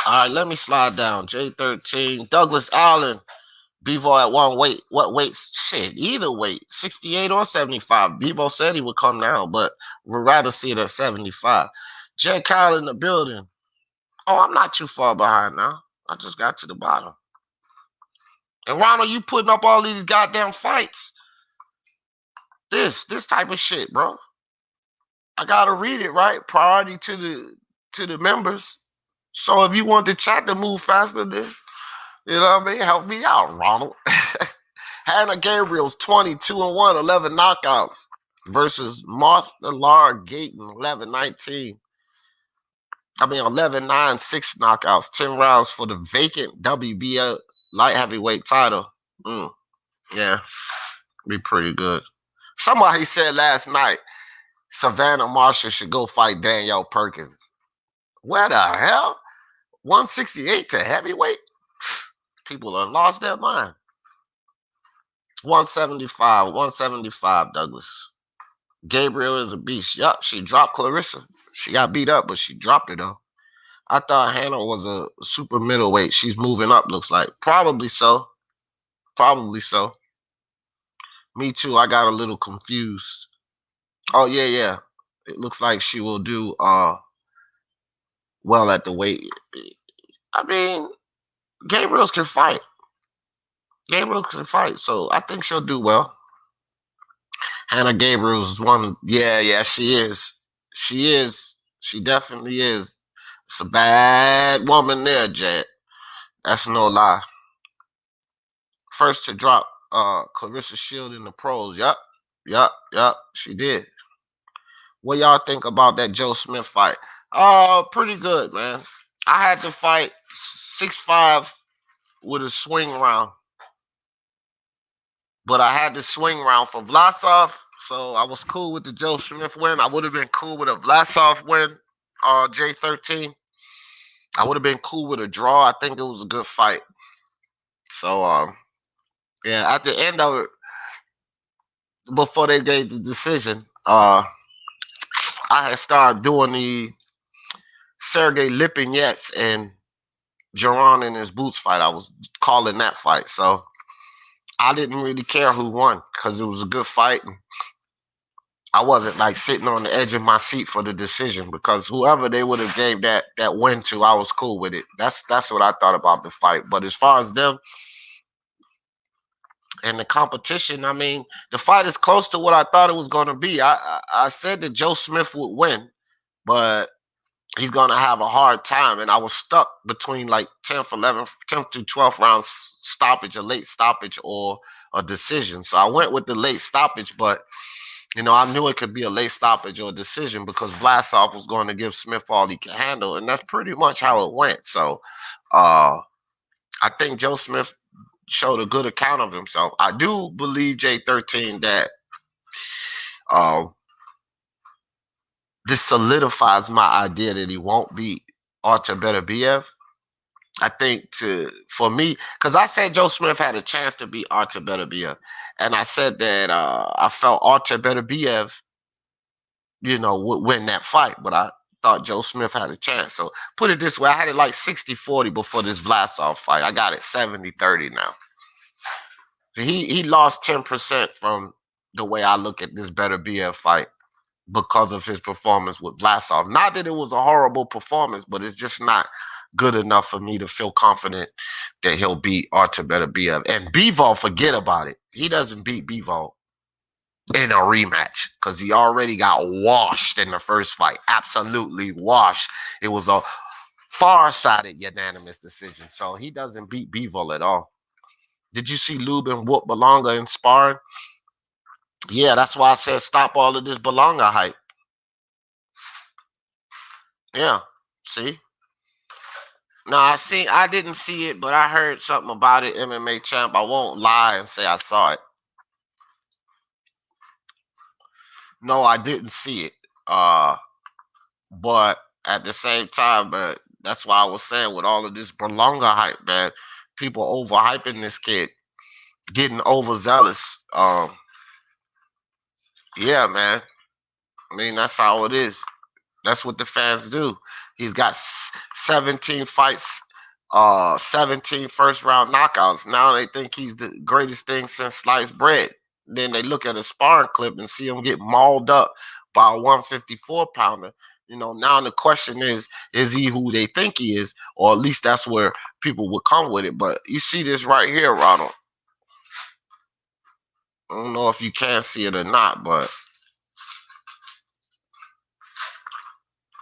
All right, let me slide down. J13, Douglas Allen, Bevo at 1 weight. What weight? Shit, either weight, 68 or 75. Bevo said he would come down, but we'd rather see it at 75. Jay Kyle in the building. Oh, I'm not too far behind now. I just got to the bottom. And Ronald, you putting up all these goddamn fights. This type of shit, bro. I gotta read it, right? Priority to the members. So if you want the chat to move faster, then you know what I mean? Help me out, Ronald. Hannah Gabriel's 22-1, 11 knockouts versus Martha Lara Gayton, 11-19. 11-9, 6 knockouts, 10 rounds for the vacant WBA light heavyweight title. Yeah, be pretty good. Somebody said last night Savannah Marshall should go fight Danielle Perkins. Where the hell? 168 to heavyweight? People have lost their mind. 175, Douglas. Gabriel is a beast. Yup, she dropped Clarissa. She got beat up, but she dropped her, though. I thought Hannah was a super middleweight. She's moving up, looks like. Probably so. Me too. I got a little confused. Oh, yeah. It looks like she will do well at the weight. Gabriel can fight. So I think she'll do well. Hannah Gabriel's one. Yeah, she is. She definitely is. It's a bad woman there, Jed. That's no lie. First to drop Clarissa Shield in the pros. Yup. She did. What y'all think about that Joe Smith fight? Pretty good, man. I had to fight 6'5" with a swing round. But I had the swing round for Vlasov, so I was cool with the Joe Smith win. I would have been cool with a Vlasov win, J13. I would have been cool with a draw. I think it was a good fight. So, yeah, at the end of it, before they gave the decision, I had started doing the Sergey Lipinets and Jaron in his boots fight. I was calling that fight. So I didn't really care who won because it was a good fight. And I wasn't like sitting on the edge of my seat for the decision because whoever they would have gave that win to, I was cool with it. That's what I thought about the fight. But as far as them and the competition, the fight is close to what I thought it was going to be. I said that Joe Smith would win, but he's going to have a hard time. And I was stuck between like 10th to 12th round stoppage, a late stoppage, or a decision. So I went with the late stoppage, but, I knew it could be a late stoppage or a decision because Vlasov was going to give Smith all he could handle. And that's pretty much how it went. So I think Joe Smith showed a good account of himself. I do believe, J13, that this solidifies my idea that he won't beat Artur Beterbiev. I think for me, because I said Joe Smith had a chance to beat Artur Beterbiev, and I said that I felt Artur Beterbiev, would win that fight, but I thought Joe Smith had a chance. So put it this way, I had it like 60-40 before this Vlasov fight. I got it 70-30 now. He lost 10% from the way I look at this Beterbiev fight because of his performance with Vlasov. Not that it was a horrible performance, but it's just not good enough for me to feel confident that he'll beat Artur Beterbiev. And Bivol, forget about it. He doesn't beat Bivol in a rematch because he already got washed in the first fight. Absolutely washed. It was a far-sided unanimous decision. So he doesn't beat Bivol at all. Did you see Lubin whoop Belonga in sparring? Yeah, that's why I said stop all of this Belonga hype. Yeah, see? No, I didn't see it, but I heard something about it, MMA champ. I won't lie and say I saw it. No, I didn't see it. But at the same time, but that's why I was saying with all of this Belonga hype, man, people overhyping this kid, getting overzealous. Yeah, man. That's how it is. That's what the fans do. He's got 17 fights, 17 first-round knockouts. Now they think he's the greatest thing since sliced bread. Then they look at a sparring clip and see him get mauled up by a 154-pounder. You know, now the question is he who they think he is? Or at least that's where people would come with it. But you see this right here, Ronald. I don't know if you can see it or not, but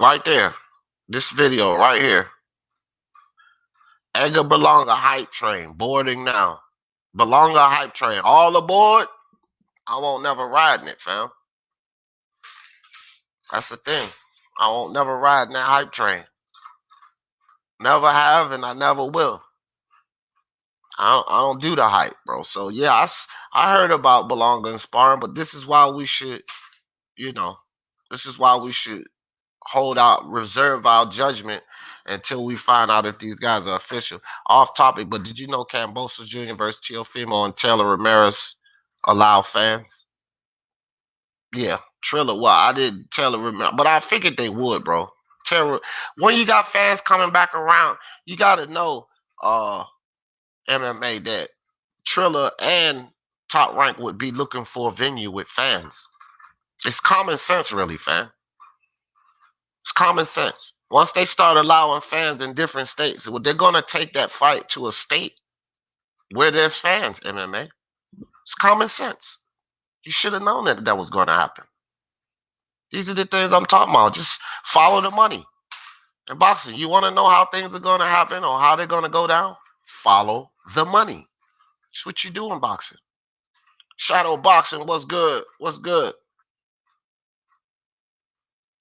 right there, this video right here. Edgar Berlanga hype train, boarding now. Berlanga hype train, all aboard. I won't never ride in it, fam. That's the thing. I won't never ride in that hype train. Never have, and I never will. I don't do the hype, bro. So yeah, I heard about Berlanga and sparring, but this is why we should, you know, this is why we should reserve our judgment until we find out if these guys are official. Off topic, but did you know Kambosos Jr. versus Teofimo and Taylor Ramirez allow fans? Yeah, Triller. Well, I didn't Taylor Ramirez, but I figured they would, bro. Taylor, when you got fans coming back around, you got to know MMA that Triller and Top Rank would be looking for a venue with fans. It's common sense, really, fam. It's common sense. Once they start allowing fans in different states, they're going to take that fight to a state where there's fans, MMA. It's common sense. You should have known that was going to happen. These are the things I'm talking about. Just follow the money. In boxing, you want to know how things are going to happen or how they're going to go down? Follow the money. That's what you do in boxing. Shadow boxing, what's good? What's good?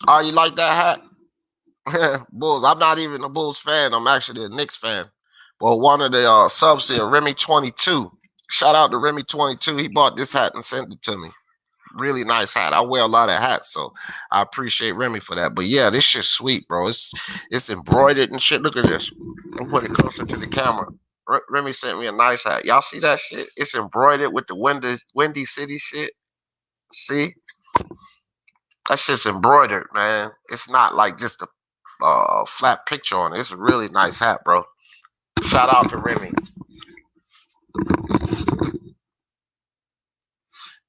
Oh, you like that hat? Bulls. I'm not even a Bulls fan. I'm actually a Knicks fan. Well, one of the subs here, Remy22. Shout out to Remy22. He bought this hat and sent it to me. Really nice hat. I wear a lot of hats, so I appreciate Remy for that. But yeah, this shit's sweet, bro. It's embroidered and shit. Look at this. I'll put it closer to the camera. Remy sent me a nice hat. Y'all see that shit? It's embroidered with the Windy City shit. See? That shit's embroidered, man. It's not like just a flat picture on it. It's a really nice hat, bro. Shout out to Remy.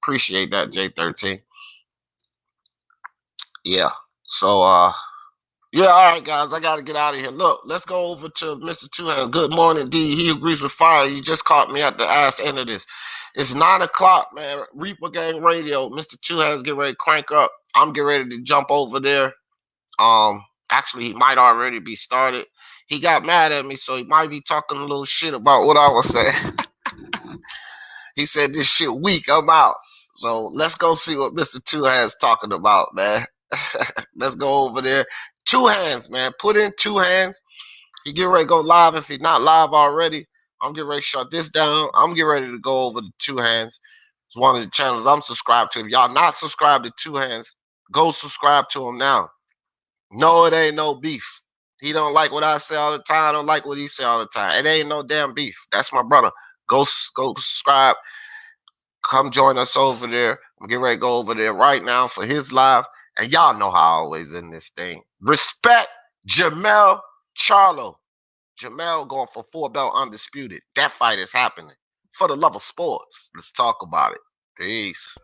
Appreciate that, J13. Yeah. So, yeah, all right, guys. I got to get out of here. Look, let's go over to Mr. Two Hands. Good morning, D. He agrees with fire. You just caught me at the ass end of this. It's 9 o'clock, man. Reaper Gang Radio. Mr. Two Hands get ready to crank up. I'm getting ready to jump over there. Actually, he might already be started. He got mad at me, so he might be talking a little shit about what I was saying. He said, this shit weak. I'm out. So let's go see what Mr. Two Hands talking about, man. Let's go over there. Two Hands, man. Put in Two Hands. He get ready to go live. If he's not live already, I'm getting ready to shut this down. I'm getting ready to go over to Two Hands. It's one of the channels I'm subscribed to. If y'all not subscribed to Two Hands, go subscribe to him now. No, it ain't no beef. He don't like what I say all the time. I don't like what he say all the time. It ain't no damn beef. That's my brother. Go subscribe. Come join us over there. I'm getting ready to go over there right now for his live. And y'all know how I always in this thing. Respect Jermell Charlo. Jermell going for 4-belt undisputed. That fight is happening. For the love of sports. Let's talk about it. Peace.